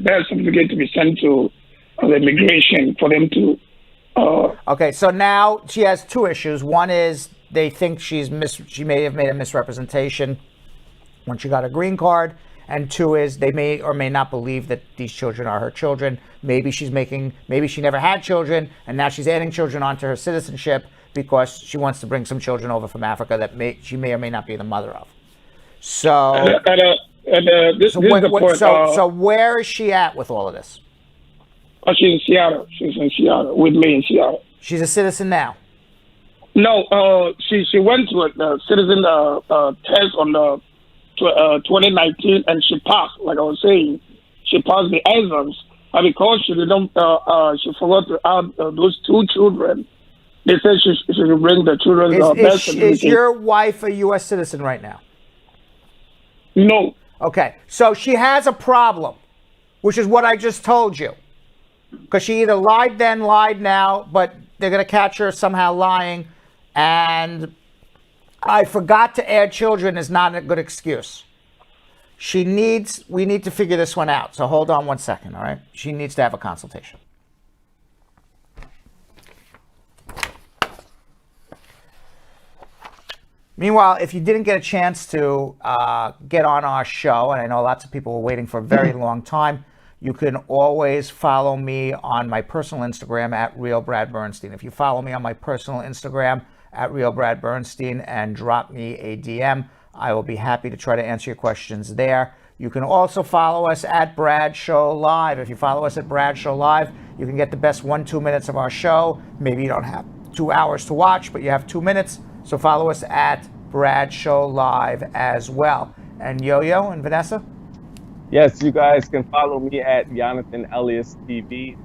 birth certificate to be sent to the immigration for them to. Okay, so now she has two issues. One is they think she may have made a misrepresentation when she got a green card. And two is they may or may not believe that these children are her children. Maybe she never had children, and now she's adding children onto her citizenship because she wants to bring some children over from Africa that she may or may not be the mother of. So, so where is she at with all of this? Oh, she's in Seattle. She's in Seattle with me in Seattle. She's a citizen now. No, she went to a citizen test on the 2019, and she passed. Like I was saying, she passed the exams. And because she didn't, she forgot to add those two children. They said she should bring the children. Is your wife a U.S. citizen right now? No. Okay, so she has a problem, which is what I just told you. Because she either lied then, lied now, but they're going to catch her somehow lying. And I forgot to add children is not a good excuse. We need to figure this one out. So hold on one second, all right? She needs to have a consultation. Meanwhile, if you didn't get a chance to get on our show, and I know lots of people were waiting for a very long time, you can always follow me on my personal Instagram at @RealBradBernstein. If you follow me on my personal Instagram at @RealBradBernstein and drop me a DM, I will be happy to try to answer your questions there. You can also follow us at Brad Show Live. If you follow us at Brad Show Live, you can get the best 1-2 minutes of our show. Maybe you don't have 2 hours to watch, but you have 2 minutes. So follow us at Brad Show Live as well. And Yo-Yo and Vanessa? Yes, you guys can follow me at Jonathan Elias TV.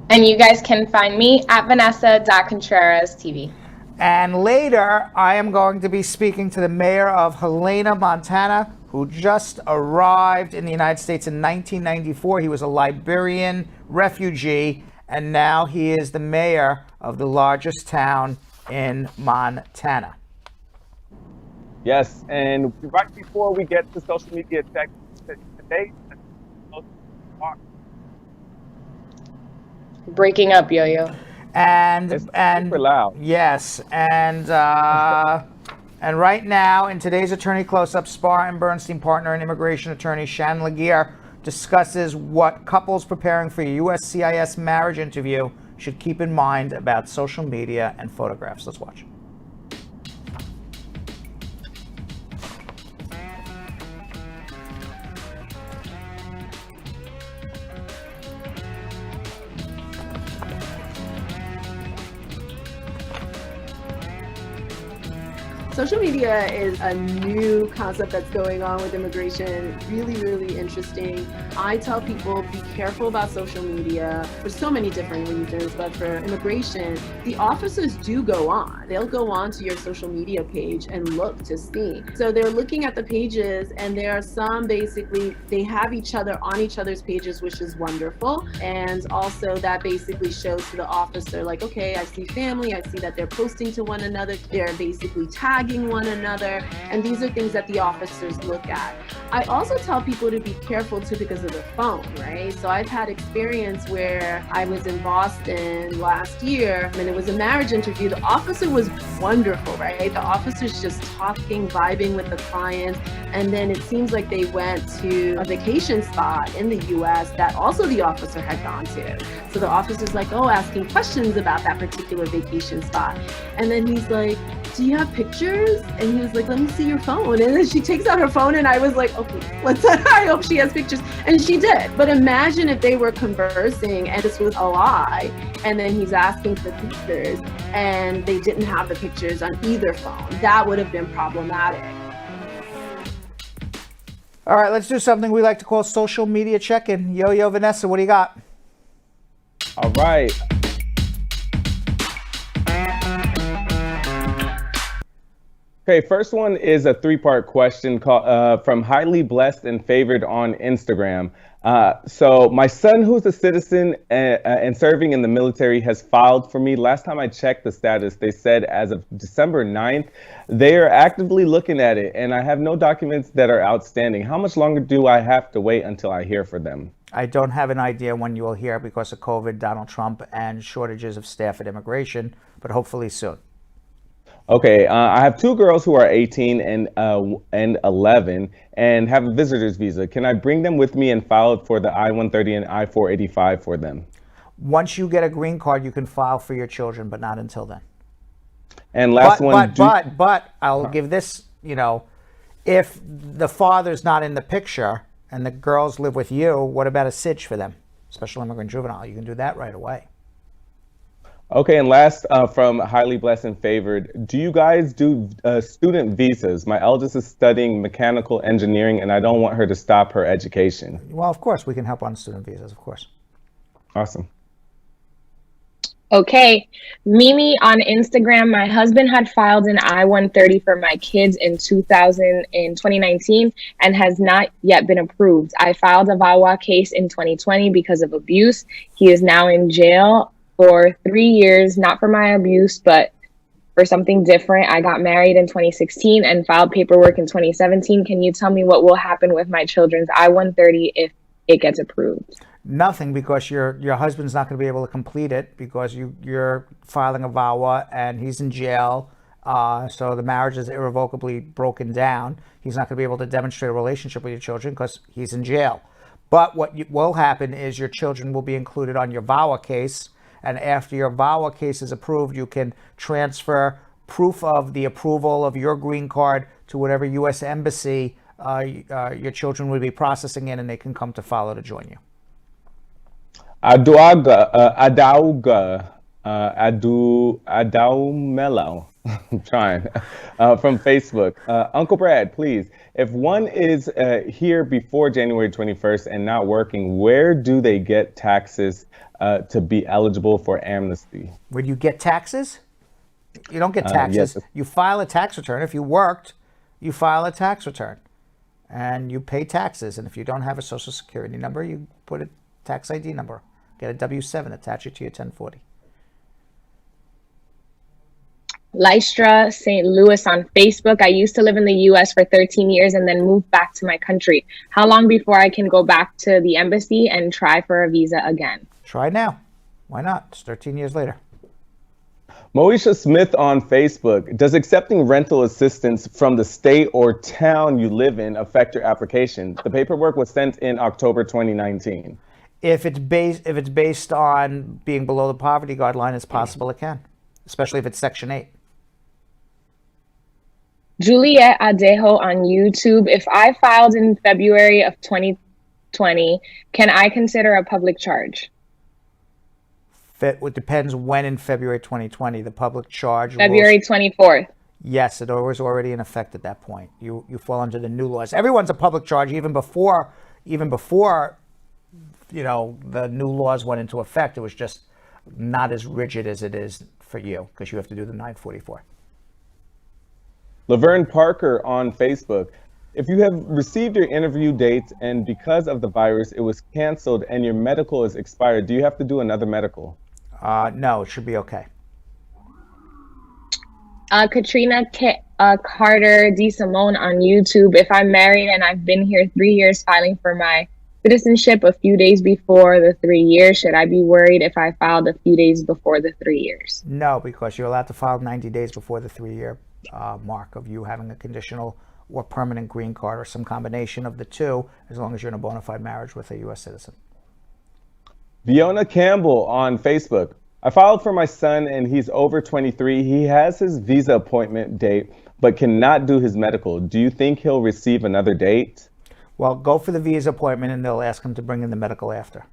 And you guys can find me at Vanessa.Contreras TV. And later, I am going to be speaking to the mayor of Helena, Montana, who just arrived in the United States in 1994. He was a Liberian refugee, and now he is the mayor of the largest town in Montana. Yes, and right before we get to social media tech today, breaking up, Yo-Yo. And super loud. Yes, and right now in today's Attorney Close-Up, Spar and Bernstein partner and immigration attorney Shan Laguerre discusses what couples preparing for a USCIS marriage interview should keep in mind about social media and photographs. Let's watch. Social media is a new concept that's going on with immigration. Really, really interesting. I tell people be careful about social media for so many different reasons, but for immigration, the officers do go on. They'll go on to your social media page and look to see. So they're looking at the pages, and there are some basically, they have each other on each other's pages, which is wonderful. And also that basically shows to the officer, like, okay, I see family, I see that they're posting to one another, they're basically tagging one another, and these are things that the officers look at. I also tell people to be careful too because of the phone, right? So I've had experience where I was in Boston last year and it was a marriage interview. The officer was wonderful, right? The officer's just talking, vibing with the client, and then it seems like they went to a vacation spot in the US that also the officer had gone to. So the officer's like, oh, asking questions about that particular vacation spot. And then he's like, do you have pictures? And he was like, let me see your phone. And then she takes out her phone and I was like, okay, I hope she has pictures. And she did. But imagine if they were conversing and this was a lie, and then he's asking for pictures and they didn't have the pictures on either phone. That would have been problematic. All right, let's do something we like to call social media check-in. Yo-Yo, Vanessa, what do you got? All right. Okay, first one is a 3-part question from Highly Blessed and Favored on Instagram. So my son, who's a citizen and serving in the military, has filed for me. Last time I checked the status, they said as of December 9th, they are actively looking at it, and I have no documents that are outstanding. How much longer do I have to wait until I hear from them? I don't have an idea when you will hear because of COVID, Donald Trump, and shortages of staff at immigration, but hopefully soon. Okay, I have two girls who are 18 and 11 and have a visitor's visa. Can I bring them with me and file for the I-130 and I-485 for them? Once you get a green card, you can file for your children, but not until then. And last one. But I'll give this, you know, if the father's not in the picture and the girls live with you, what about a SIJ for them? Special immigrant juvenile. You can do that right away. Okay, and last from Highly Blessed and Favored, do you guys do student visas? My eldest is studying mechanical engineering and I don't want her to stop her education. Well, of course, we can help on student visas, of course. Awesome. Okay, Mimi on Instagram, my husband had filed an I-130 for my kids in 2019 and has not yet been approved. I filed a VAWA case in 2020 because of abuse. He is now in jail for 3 years, not for my abuse, but for something different. I got married in 2016 and filed paperwork in 2017. Can you tell me what will happen with my children's I-130 if it gets approved? Nothing, because your husband's not going to be able to complete it because you're filing a VAWA and he's in jail. So the marriage is irrevocably broken down. He's not going to be able to demonstrate a relationship with your children because he's in jail. But what will happen is your children will be included on your VAWA case. And after your VAWA case is approved, you can transfer proof of the approval of your green card to whatever U.S. embassy your children will be processing in, and they can come to follow to join you. Adaumelo. I'm trying. From Facebook. Uncle Brad, please. If one is here before January 21st and not working, where do they get taxes to be eligible for amnesty? Where do you get taxes? You don't get taxes. Yes. You file a tax return. If you worked, you file a tax return. And you pay taxes. And if you don't have a social security number, you put a tax ID number. Get a W-7, attach it to your 1040. Lystra St. Louis on Facebook. I used to live in the U.S. for 13 years and then moved back to my country. How long before I can go back to the embassy and try for a visa again? Try now. Why not? It's 13 years later. Moesha Smith on Facebook. Does accepting rental assistance from the state or town you live in affect your application? The paperwork was sent in October 2019. If it's based on being below the poverty guideline, it's possible it can, especially if it's Section 8. Juliet Adejo on YouTube. If I filed in February of 2020, can I consider a public charge? It depends when in February 2020 the public charge. February 24th. Yes, it was already in effect at that point. You fall under the new laws. Everyone's a public charge even before you know the new laws went into effect. It was just not as rigid as it is for you because you have to do the 944. Laverne Parker on Facebook. If you have received your interview dates and because of the virus it was canceled and your medical is expired, do you have to do another medical? No, it should be okay. Katrina Carter D. Simone on YouTube. If I'm married and I've been here 3 years filing for my citizenship a few days before the 3 years, should I be worried if I filed a few days before the 3 years? No, because you're allowed to file 90 days before the 3-year mark of you having a conditional or permanent green card or some combination of the two, as long as you're in a bona fide marriage with a U.S. citizen. Fiona Campbell on Facebook. I filed for my son and he's over 23. He has his visa appointment date, but cannot do his medical. Do you think he'll receive another date? Well, go for the visa appointment and they'll ask him to bring in the medical after.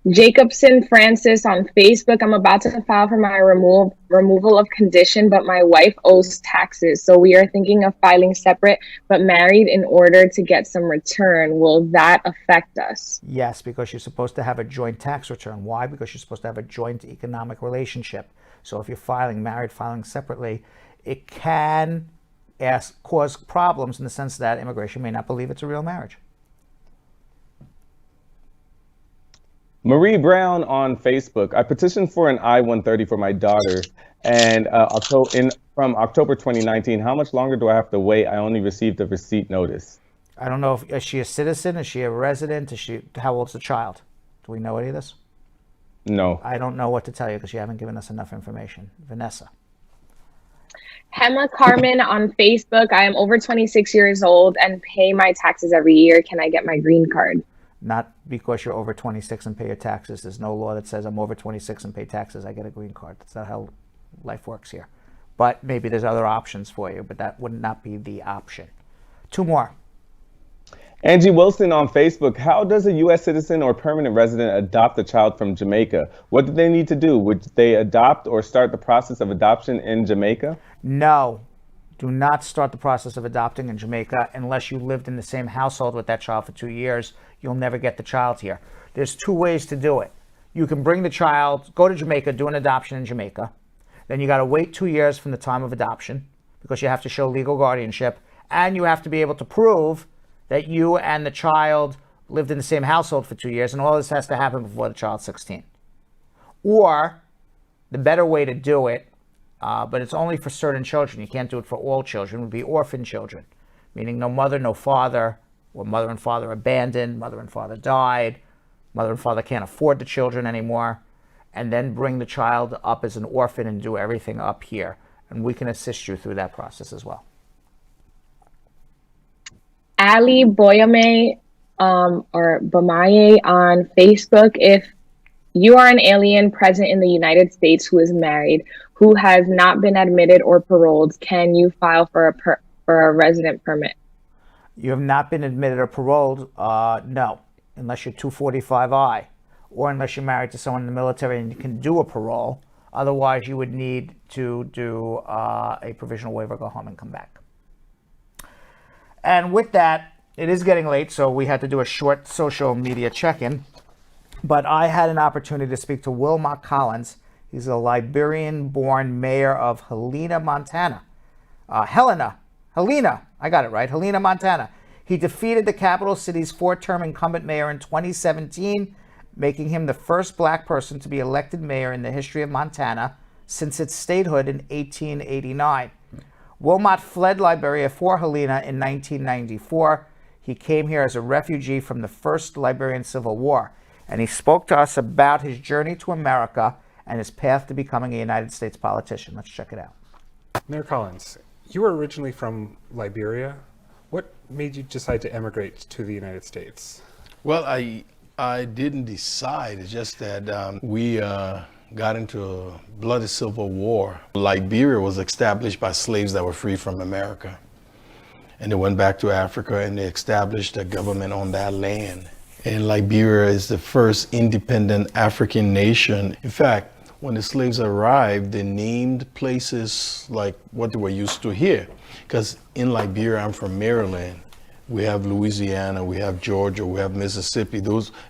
Jacobson Francis on Facebook. I'm about to file for my removal of condition, but my wife owes taxes. So we are thinking of filing separate but married in order to get some return. Will that affect us? Yes, because you're supposed to have a joint tax return. Why? Because you're supposed to have a joint economic relationship. So if you're filing married, filing separately, it can cause problems in the sense that immigration may not believe it's a real marriage. Marie Brown on Facebook. I petitioned for an I-130 for my daughter and from October 2019. How much longer do I have to wait? I only received a receipt notice. I don't know if is she a citizen? Is she a resident? How old's the child? Do we know any of this? No. I don't know what to tell you because you haven't given us enough information. Vanessa. Hema Carmen on Facebook. I am over 26 years old and pay my taxes every year. Can I get my green card? Not because you're over 26 and pay your taxes. There's no law that says I'm over 26 and pay taxes, I get a green card. That's not how life works here. But maybe there's other options for you, but that would not be the option. Two more. Angie Wilson on Facebook. How does a U.S. citizen or permanent resident adopt a child from Jamaica? What do they need to do? Would they adopt or start the process of adoption in Jamaica? No. Do not start the process of adopting in Jamaica unless you lived in the same household with that child for 2 years. You'll never get the child here. There's two ways to do it. You can bring the child, go to Jamaica, do an adoption in Jamaica. Then you got to wait 2 years from the time of adoption because you have to show legal guardianship, and you have to be able to prove that you and the child lived in the same household for 2 years, and all this has to happen before the child's 16. Or the better way to do it, but it's only for certain children, you can't do it for all children, would be orphan children, meaning no mother, no father, or mother and father abandoned, mother and father died, mother and father can't afford the children anymore, and then bring the child up as an orphan and do everything up here. And we can assist you through that process as well. Ali Boyame or Bamaye on Facebook. If you are an alien present in the United States who is married, who has not been admitted or paroled, can you file for a resident permit? You have not been admitted or paroled? No, unless you're 245I, or unless you're married to someone in the military and you can do a parole. Otherwise, you would need to do a provisional waiver, go home and come back. And with that, it is getting late, so we had to do a short social media check-in. But I had an opportunity to speak to Wilmot Collins. He's a Liberian-born mayor of Helena, Montana. Helena, I got it right, Helena, Montana. He defeated the capital city's four-term incumbent mayor in 2017, making him the first black person to be elected mayor in the history of Montana since its statehood in 1889. Wilmot fled Liberia for Helena in 1994. He came here as a refugee from the first Liberian Civil War, and he spoke to us about his journey to America and his path to becoming a United States politician. Let's check it out. Mayor Collins, you were originally from Liberia. What made you decide to emigrate to the United States? Well, I didn't decide. It's just that we got into a bloody civil war. Liberia was established by slaves that were free from America. And they went back to Africa and they established a government on that land. And Liberia is the first independent African nation. In fact, when the slaves arrived, they named places like what they were used to here. Because in Liberia, I'm from Maryland. We have Louisiana, we have Georgia, we have Mississippi,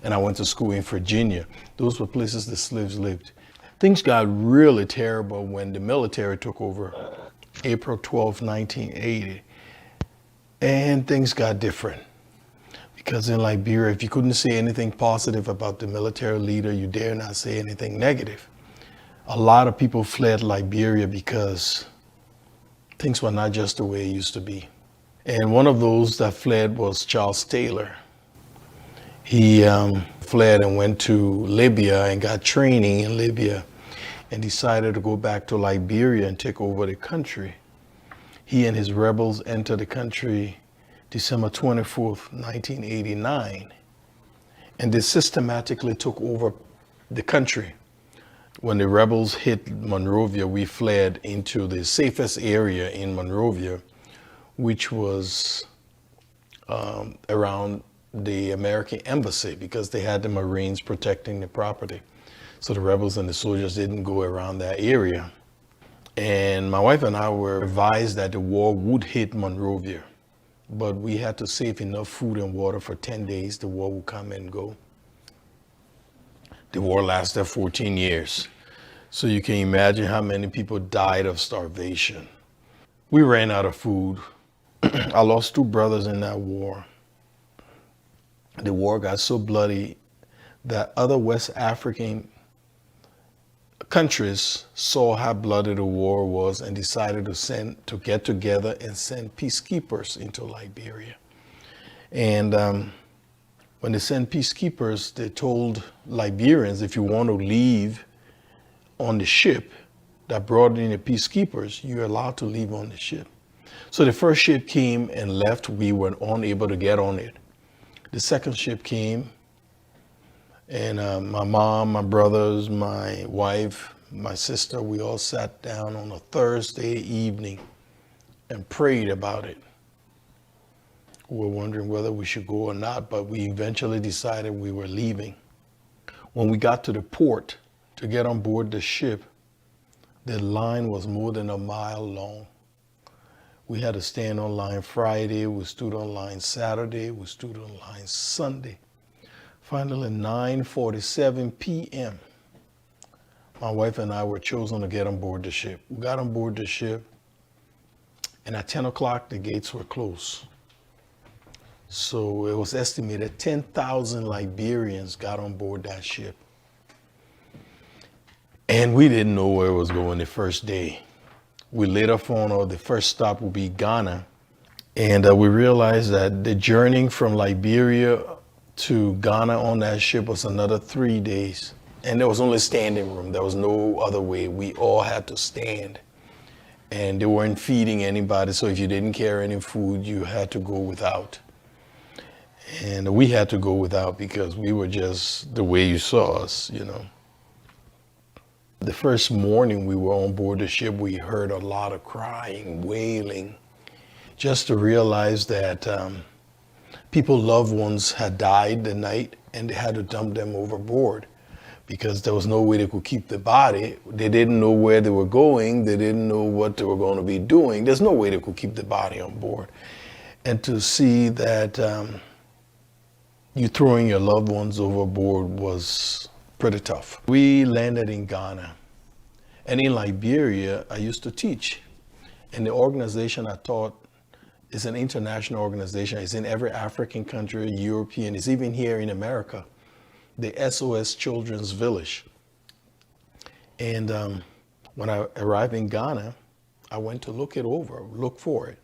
and I went to school in Virginia. Those were places the slaves lived. Things got really terrible when the military took over, April 12, 1980. And things got different. Because in Liberia, if you couldn't say anything positive about the military leader, you dare not say anything negative. A lot of people fled Liberia because things were not just the way it used to be. And one of those that fled was Charles Taylor. He fled and went to Libya and got training in Libya and decided to go back to Liberia and take over the country. He and his rebels entered the country December 24th, 1989. And they systematically took over the country. When the rebels hit Monrovia, we fled into the safest area in Monrovia, which was around the American embassy because they had the Marines protecting the property. So the rebels and the soldiers didn't go around that area. And my wife and I were advised that the war would hit Monrovia, but we had to save enough food and water for 10 days. The war would come and go. The war lasted 14 years. So you can imagine how many people died of starvation. We ran out of food. I lost 2 brothers in that war. The war got so bloody that other West African countries saw how bloody the war was and decided to get together and send peacekeepers into Liberia. And when they sent peacekeepers, they told Liberians, if you want to leave on the ship that brought in the peacekeepers, you're allowed to leave on the ship. So the first ship came and left. We were unable to get on it. The second ship came, and my mom, my brothers, my wife, my sister, we all sat down on a Thursday evening and prayed about it. We were wondering whether we should go or not, but we eventually decided we were leaving. When we got to the port to get on board the ship, the line was more than a mile long. We had to stand on line Friday, we stood on line Saturday, we stood on line Sunday. Finally, 9:47 p.m., my wife and I were chosen to get on board the ship. We got on board the ship, and at 10 o'clock, the gates were closed. So it was estimated 10,000 Liberians got on board that ship. And we didn't know where it was going the first day. We later found out the first stop would be Ghana. And we realized that the journey from Liberia to Ghana on that ship was another 3 days. And there was only standing room. There was no other way. We all had to stand. And they weren't feeding anybody. So if you didn't carry any food, you had to go without. And we had to go without because we were just the way you saw us, you know. The first morning we were on board the ship, we heard a lot of crying, wailing, just to realize that people's loved ones had died the night and they had to dump them overboard because there was no way they could keep the body. They didn't know where they were going. They didn't know what they were going to be doing. There's no way they could keep the body on board. And to see that you throwing your loved ones overboard was pretty tough. We landed in Ghana. And in Liberia, I used to teach. And the organization I taught is an international organization. It's in every African country, European, it's even here in America, the SOS Children's Village. And when I arrived in Ghana, I went to look for it.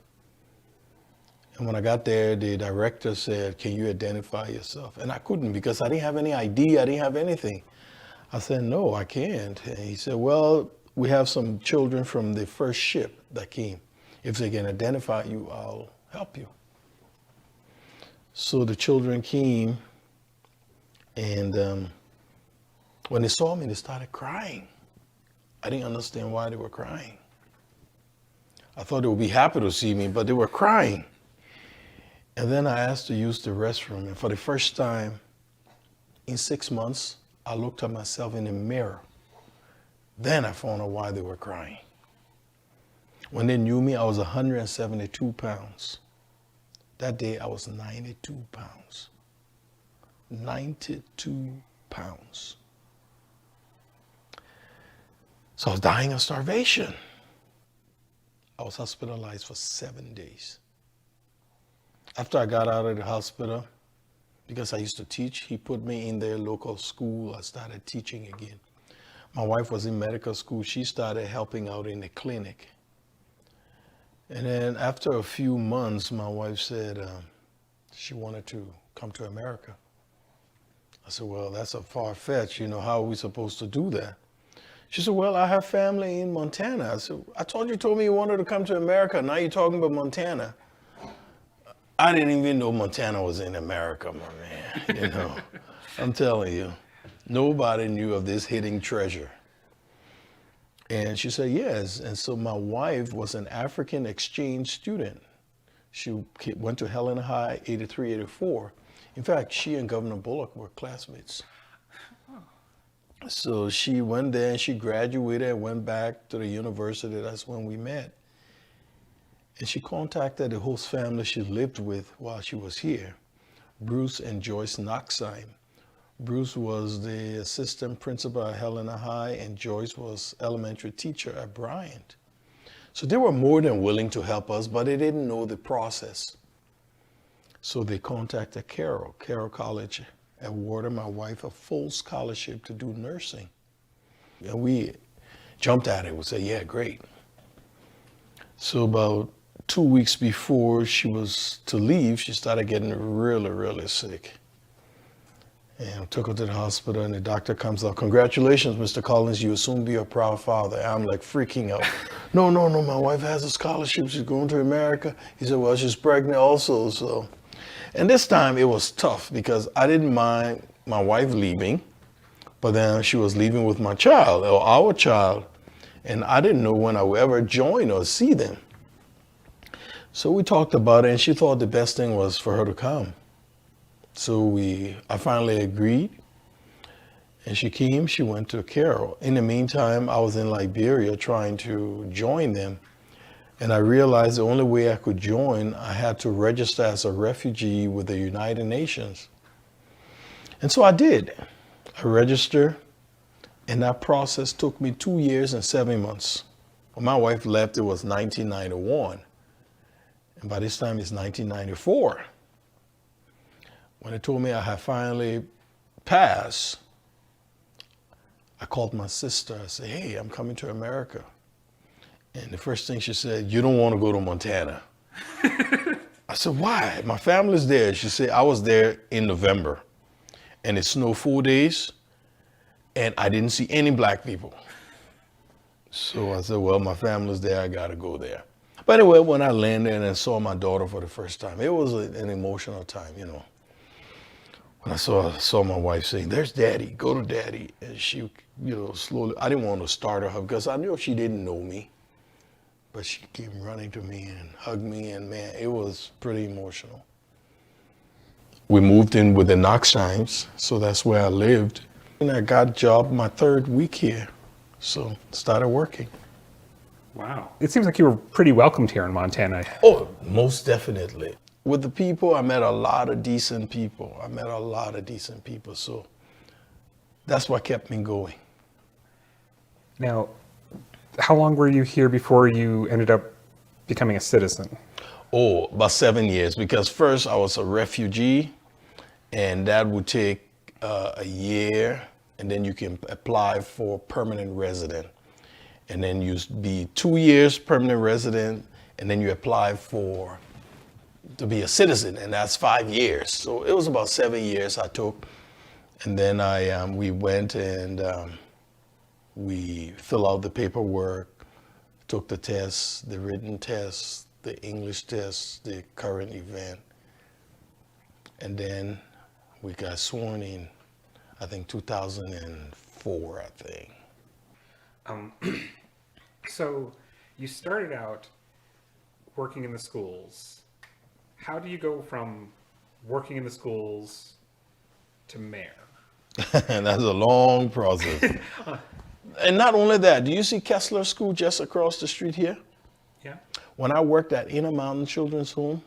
And when I got there, the director said, "Can you identify yourself?" And I couldn't because I didn't have any ID, I didn't have anything. I said, "No, I can't." And he said, "Well, we have some children from the first ship that came. If they can identify you, I'll help you." So the children came, and when they saw me, they started crying. I didn't understand why they were crying. I thought they would be happy to see me, but they were crying. And then I asked to use the restroom. And for the first time in 6 months, I looked at myself in the mirror. Then I found out why they were crying. When they knew me, I was 172 pounds. That day, I was 92 pounds. 92 pounds. So I was dying of starvation. I was hospitalized for 7 days. After I got out of the hospital, because I used to teach, he put me in their local school. I started teaching again. My wife was in medical school. She started helping out in the clinic. And then after a few months, my wife said she wanted to come to America. I said, "Well, that's a far-fetched, how are we supposed to do that?" She said, "Well, I have family in Montana." I said, "I told me you wanted to come to America. Now you're talking about Montana." I didn't even know Montana was in America, my man, I'm telling you, nobody knew of this hidden treasure. And she said, yes. And so my wife was an African exchange student. She went to Helena High, 83, 84. In fact, she and Governor Bullock were classmates. So she went there and she graduated and went back to the university. That's when we met. And she contacted the host family she lived with while she was here, Bruce and Joyce Knoxheim. Bruce was the assistant principal at Helena High, and Joyce was elementary teacher at Bryant. So they were more than willing to help us, but they didn't know the process. So they contacted Carey College, awarded my wife a full scholarship to do nursing. And we jumped at it. We said, yeah, great. So about 2 weeks before she was to leave, she started getting really, really sick. And I took her to the hospital, and the doctor comes out, "Congratulations, Mr. Collins, you will soon be a proud father." I'm like freaking out. No, my wife has a scholarship. She's going to America. He said, "Well, she's pregnant also." So, and this time it was tough because I didn't mind my wife leaving, but then she was leaving with my child, or our child, and I didn't know when I would ever join or see them. So we talked about it, and she thought the best thing was for her to come. So I finally agreed, and she came. She went to Carey. In the meantime, I was in Liberia trying to join them, and I realized the only way I could join, I had to register as a refugee with the United Nations. And so I did. I registered, and that process took me 2 years and 7 months. When my wife left, it was 1991, and by this time it's 1994. When they told me I had finally passed, I called my sister. I said, "Hey, I'm coming to America." And the first thing she said, "You don't want to go to Montana." I said, "Why? My family's there." She said, "I was there in November, and it snowed 4 days, and I didn't see any black people." So I said, "Well, my family's there. I got to go there." But anyway, when I landed and saw my daughter for the first time, it was an emotional time, you know. When I saw my wife saying, "There's Daddy, go to Daddy," and she, slowly, I didn't want to startle her because I knew she didn't know me, but she came running to me and hugged me, and man, it was pretty emotional. We moved in with the Knox Times, so that's where I lived. And I got a job my 3rd week here, so started working. Wow. It seems like you were pretty welcomed here in Montana. Oh, most definitely. With the people, I met a lot of decent people. So that's what kept me going. Now, how long were you here before you ended up becoming a citizen? Oh, about 7 years, because first I was a refugee, and that would take a year, and then you can apply for permanent resident. And then you be 2 years permanent resident, and then you apply to be a citizen, and that's 5 years. So it was about 7 years I took, and then we went and we filled out the paperwork, took the tests, the written tests, the English tests, the current event, and then we got sworn in, I think 2004, I think. So you started out working in the schools. How do you go from working in the schools to mayor? That's a long process. And not only that, do you see Kessler School just across the street here? Yeah. When I worked at Intermountain Children's Home,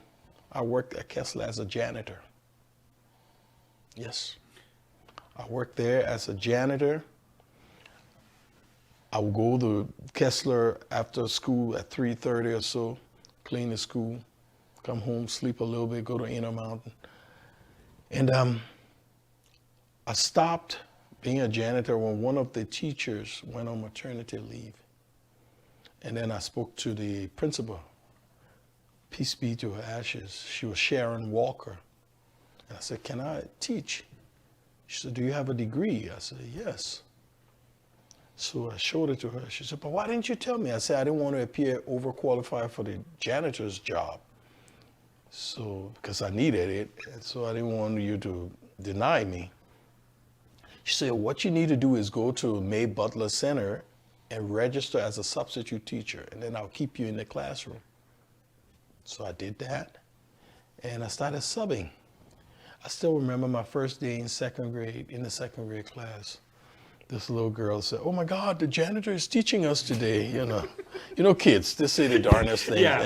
I worked at Kessler as a janitor. Yes. I worked there as a janitor. I would go to Kessler after school at 3:30 or so, clean the school, come home, sleep a little bit, go to Intermountain. And I stopped being a janitor when one of the teachers went on maternity leave. And then I spoke to the principal. Peace be to her ashes. She was Sharon Walker. And I said, "Can I teach?" She said, "Do you have a degree?" I said, "Yes." So I showed it to her. She said, "But why didn't you tell me?" I said, "I didn't want to appear overqualified for the janitor's job. So, because I needed it, and so I didn't want you to deny me." She said, "What you need to do is go to May Butler Center and register as a substitute teacher, and then I'll keep you in the classroom." So I did that, and I started subbing. I still remember my first day in the second grade class. This little girl said, "Oh my God, the janitor is teaching us today," You know, kids, they say the darndest things. Yeah.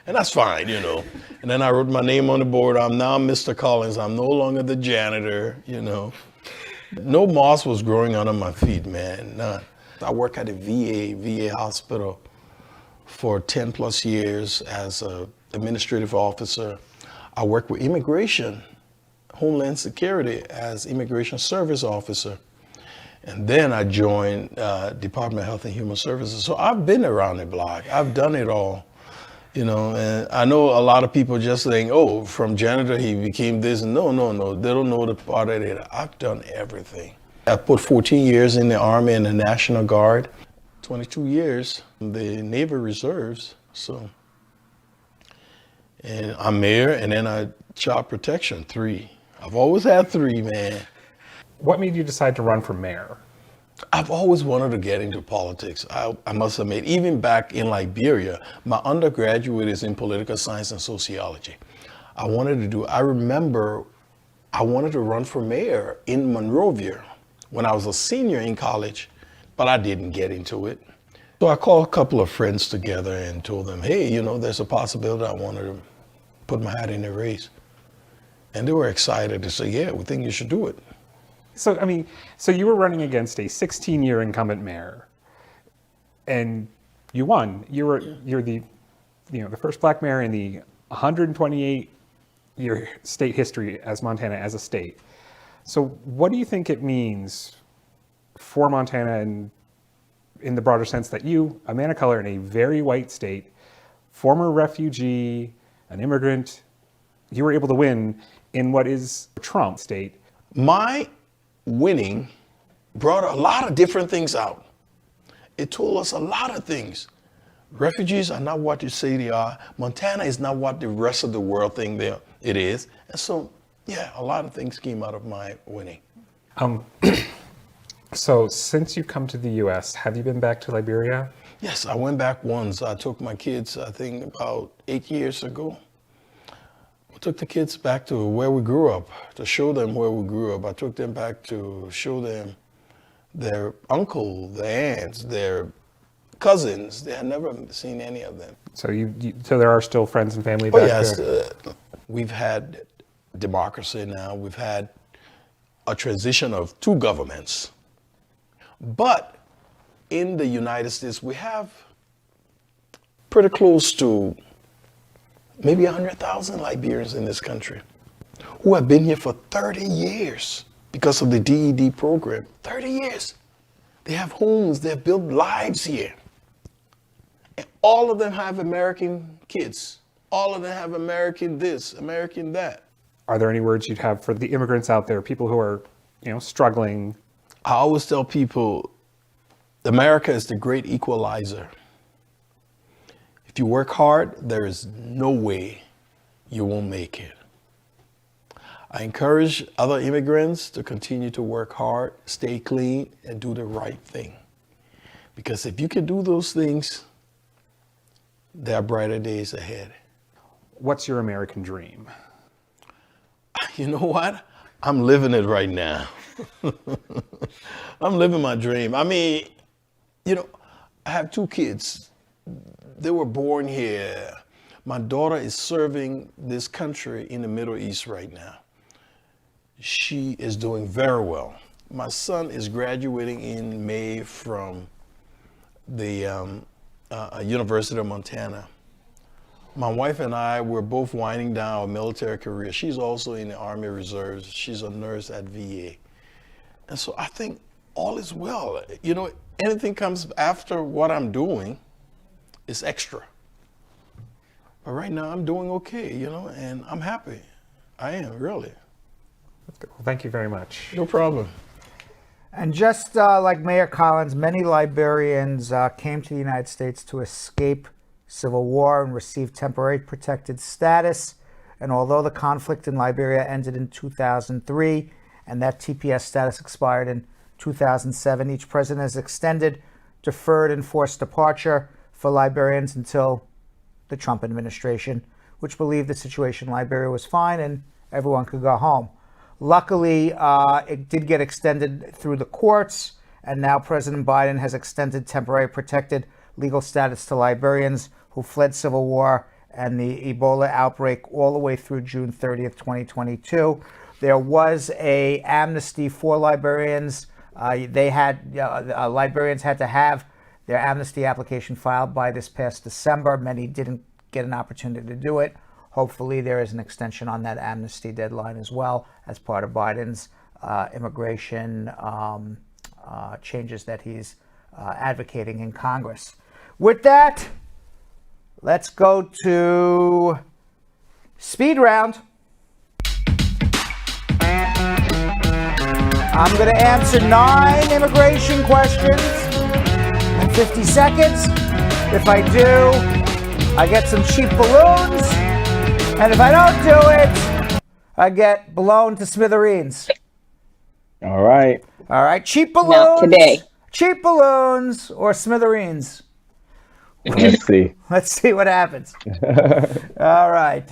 And that's fine, And then I wrote my name on the board. I'm now Mr. Collins. I'm no longer the janitor, No moss was growing under my feet, man, none. I work at a VA hospital for 10 plus years as an administrative officer. I work with immigration, Homeland Security as immigration service officer. And then I joined Department of Health and Human Services. So I've been around the block. I've done it all. And I know a lot of people just saying, oh, from janitor he became this. No. They don't know the part of it. I've done everything. I put 14 years in the Army and the National Guard, 22 years in the Navy Reserves. And I'm mayor, and then I child protection, 3. I've always had 3, man. What made you decide to run for mayor? I've always wanted to get into politics. I must admit, even back in Liberia, my undergraduate is in political science and sociology. I remember I wanted to run for mayor in Monrovia when I was a senior in college, but I didn't get into it. So I called a couple of friends together and told them, hey, there's a possibility I wanted to put my hat in the race. And they were excited to say, yeah, we think you should do it. So, so you were running against a 16-year incumbent mayor, and you won. You're the first black mayor in the 128-year state history as Montana as a state. So what do you think it means for Montana and in the broader sense that you, a man of color in a very white state, former refugee, an immigrant, you were able to win in what is Trump state? My winning brought a lot of different things out. It told us a lot of things. Refugees are not what you say they are. Montana is not what the rest of the world think it is. And so, yeah, a lot of things came out of my winning. So since you've come to the U.S., have you been back to Liberia? Yes, I went back once. I took my kids, I think about 8 years ago. I took the kids back to where we grew up, to show them where we grew up. I took them back to show them their uncle, their aunts, their cousins. They had never seen any of them. So so there are still friends and family back there? We've had democracy now. We've had a transition of 2 governments. But in the United States, we have pretty close to maybe 100,000 Liberians in this country who have been here for 30 years because of the DED program. 30 years. They have homes, they've built lives here. And all of them have American kids. All of them have American this, American that. Are there any words you'd have for the immigrants out there, people who are, struggling? I always tell people, America is the great equalizer. If you work hard, there is no way you won't make it. I encourage other immigrants to continue to work hard, stay clean, and do the right thing. Because if you can do those things, there are brighter days ahead. What's your American dream? You know what? I'm living it right now. I'm living my dream. I have 2 kids. They were born here. My daughter is serving this country in the Middle East right now. She is doing very well. My son is graduating in May from the University of Montana. My wife and I were both winding down our military career. She's also in the Army Reserves. She's a nurse at VA. And so I think all is well. Anything comes after what I'm doing is extra. But right now I'm doing okay, and I'm happy. I am, really. That's good. Well, thank you very much. No problem. And just like Mayor Collins, many Liberians came to the United States to escape civil war and receive temporary protected status. And although the conflict in Liberia ended in 2003 and that TPS status expired in 2007, each president has extended deferred and forced departure for Liberians until the Trump administration, which believed the situation in Liberia was fine and everyone could go home. Luckily, it did get extended through the courts, and now President Biden has extended temporary protected legal status to Liberians who fled civil war and the Ebola outbreak all the way through June 30th, 2022. There was an amnesty for Liberians. Liberians had to have their amnesty application filed by this past December. Many didn't get an opportunity to do it. Hopefully there is an extension on that amnesty deadline as well as part of Biden's immigration changes that he's advocating in Congress. With that, let's go to speed round. I'm going to answer 9 immigration questions in 50 seconds. If I do, I get some cheap balloons. And if I don't do it, I get blown to smithereens. All right. All right. Cheap balloons. Not today. Cheap balloons or smithereens. Let's see. Let's see what happens. All right.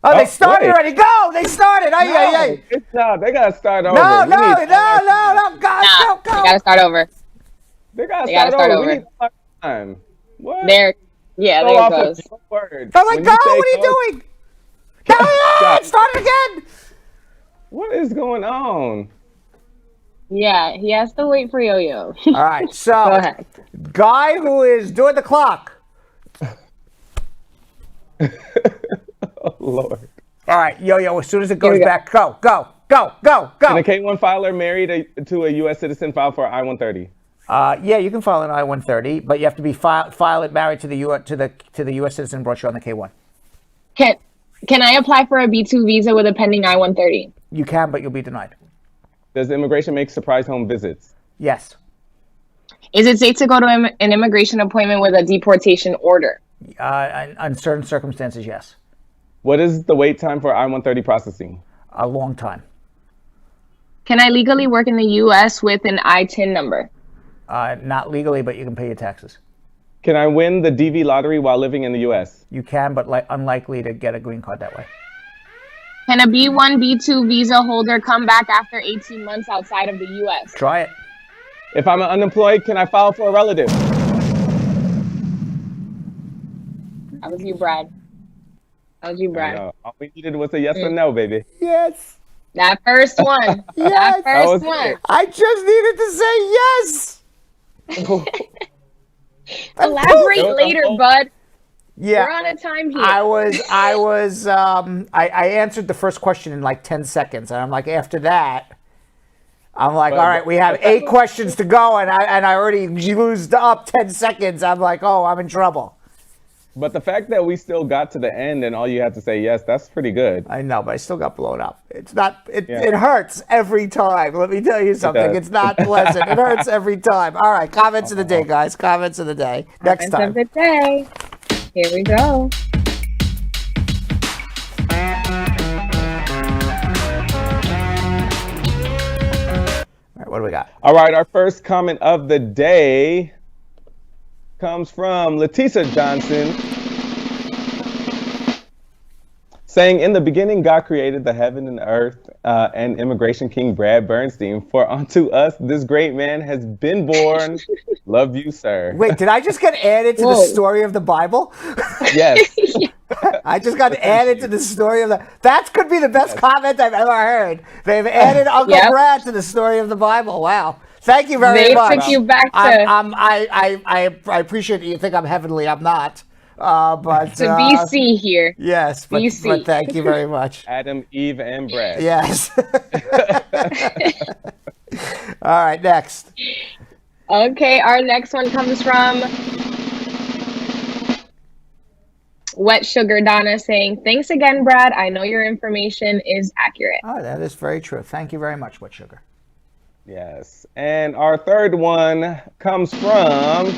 Oh, they started already. Go! They started. Good job. They gotta start over. No, guys, go. They gotta start over. They gotta start over. We need time. What? There it goes. Word. Oh my God! What are you doing? No, start it again. What is going on? Yeah, he has to wait for Yo-Yo. All right, so Go ahead. Guy who is doing the clock. Oh, Lord. All right, Yo-Yo, as soon as it goes back, go. Can a K-1 filer married to a U.S. citizen file for I-130? Yeah, you can file an I-130, but you have to be file it married to the U.S. citizen brought you on the K-1. Can I apply for a B2 visa with a pending I-130? You can, but you'll be denied. Does immigration make surprise home visits? Yes. Is it safe to go to an immigration appointment with a deportation order? In certain circumstances, yes. What is the wait time for I-130 processing? A long time. Can I legally work in the U.S. with an ITIN number? Not legally, but you can pay your taxes. Can I win the DV lottery while living in the U.S.? You can, but unlikely to get a green card that way. Can a B1, B2 visa holder come back after 18 months outside of the U.S.? Try it. If I'm unemployed, can I file for a relative? That was you, Brad. All we needed was a yes or no, baby. Yes. That first one. Yes. That first one. I just needed to say yes. Elaborate later, bud. Yeah. We're on a time here. I answered the first question in like 10 seconds. And I'm like, after that, I'm like, all right, we have 8 questions to go. And I already used up 10 seconds. I'm like, oh, I'm in trouble. But the fact that we still got to the end and all you had to say yes, that's pretty good. I know, but I still got blown up. It's not, it hurts every time. Let me tell you something. It's not pleasant. It hurts every time. All right, comments of the day, guys. Comments of the day. Next time. Comments of the day. Here we go. All right, what do we got? All right, our first comment of the day comes from Leticia Johnson, saying, in the beginning, God created the heaven and earth, and immigration king Brad Bernstein. For unto us, this great man has been born. Love you, sir. Wait, did I just get added to the story of the Bible? Yes. I just got added to the story of that could be the best comment I've ever heard. They've added Uncle Brad to the story of the Bible. Wow. Thank you very much. They took you back to... I appreciate that you think I'm heavenly. I'm not. But to BC here. Yes, but thank you very much. Adam, Eve, and Brad. Yes. All right, next. Okay, our next one comes from Wet Sugar Donna, saying, thanks again, Brad. I know your information is accurate. Oh, that is very true. Thank you very much, Wet Sugar. Yes. And our third one comes from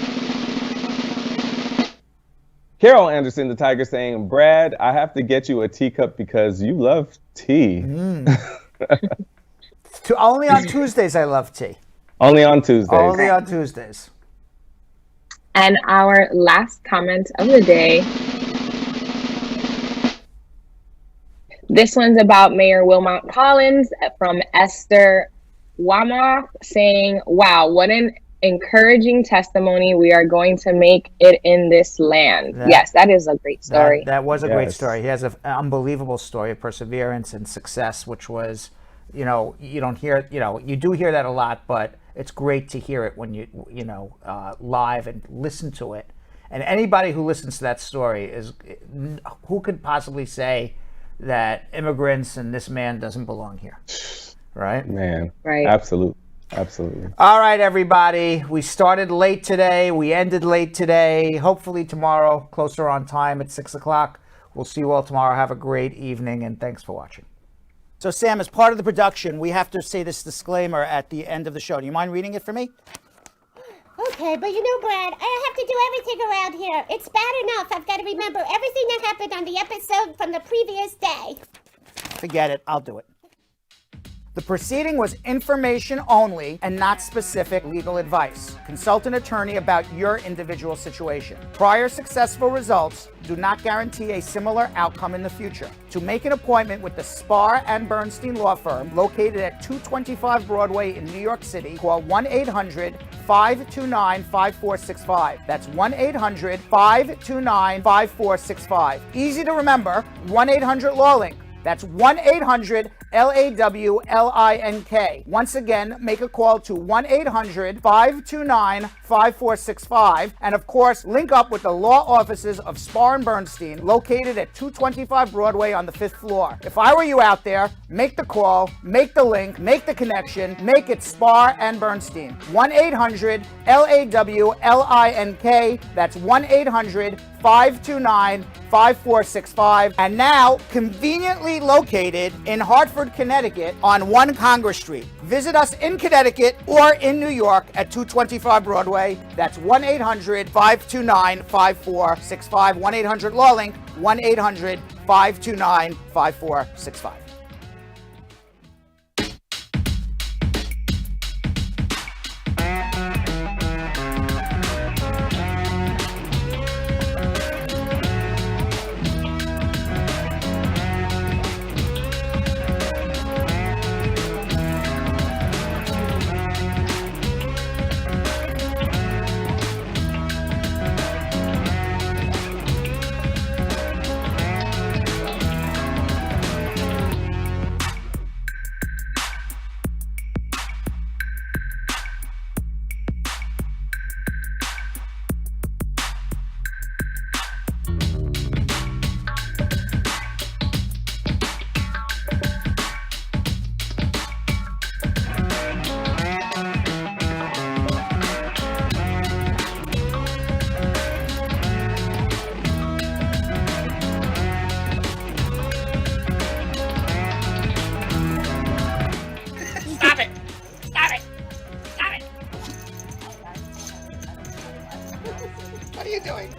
Carol Anderson, the Tiger, saying, Brad, I have to get you a teacup because you love tea. Only on Tuesdays I love tea. Only on Tuesdays. Only on Tuesdays. And our last comment of the day. This one's about Mayor Wilmot Collins from Esther Wama, saying, wow, what an encouraging testimony. We are going to make it in this land. Yes, that is a great story. That was a great story. He has an unbelievable story of perseverance and success, which was, you don't hear, you do hear that a lot, but it's great to hear it when live and listen to it. And anybody who listens to that story who could possibly say that immigrants and this man doesn't belong here? Right? Man. Right. Absolutely. Absolutely. All right, everybody. We started late today. We ended late today. Hopefully tomorrow, closer on time at 6 o'clock. We'll see you all tomorrow. Have a great evening, and thanks for watching. So, Sam, as part of the production, we have to say this disclaimer at the end of the show. Do you mind reading it for me? Okay, but you know, Brad, I have to do everything around here. It's bad enough I've got to remember everything that happened on the episode from the previous day. Forget it. I'll do it. The proceeding was information only and not specific legal advice. Consult an attorney about your individual situation. Prior successful results do not guarantee a similar outcome in the future. To make an appointment with the Spar and Bernstein law firm located at 225 Broadway in New York City, call 1-800-529-5465. That's 1-800-529-5465. Easy to remember, 1-800-LAW-LINK. That's 1-800-LAWLINK. Once again, make a call to 1-800-529-5465. And of course, link up with the law offices of Spar and Bernstein, located at 225 Broadway on the 5th floor. If I were you out there, make the call, make the link, make the connection, make it Spar and Bernstein. 1-800-LAWLINK. That's 1-800-529-5465. And now, conveniently located in Hartford, Connecticut on 1 Congress Street. Visit us in Connecticut or in New York at 225 Broadway. That's 1-800-529-5465. 1-800-LAW-LINK. 1-800-529-5465. What are you doing?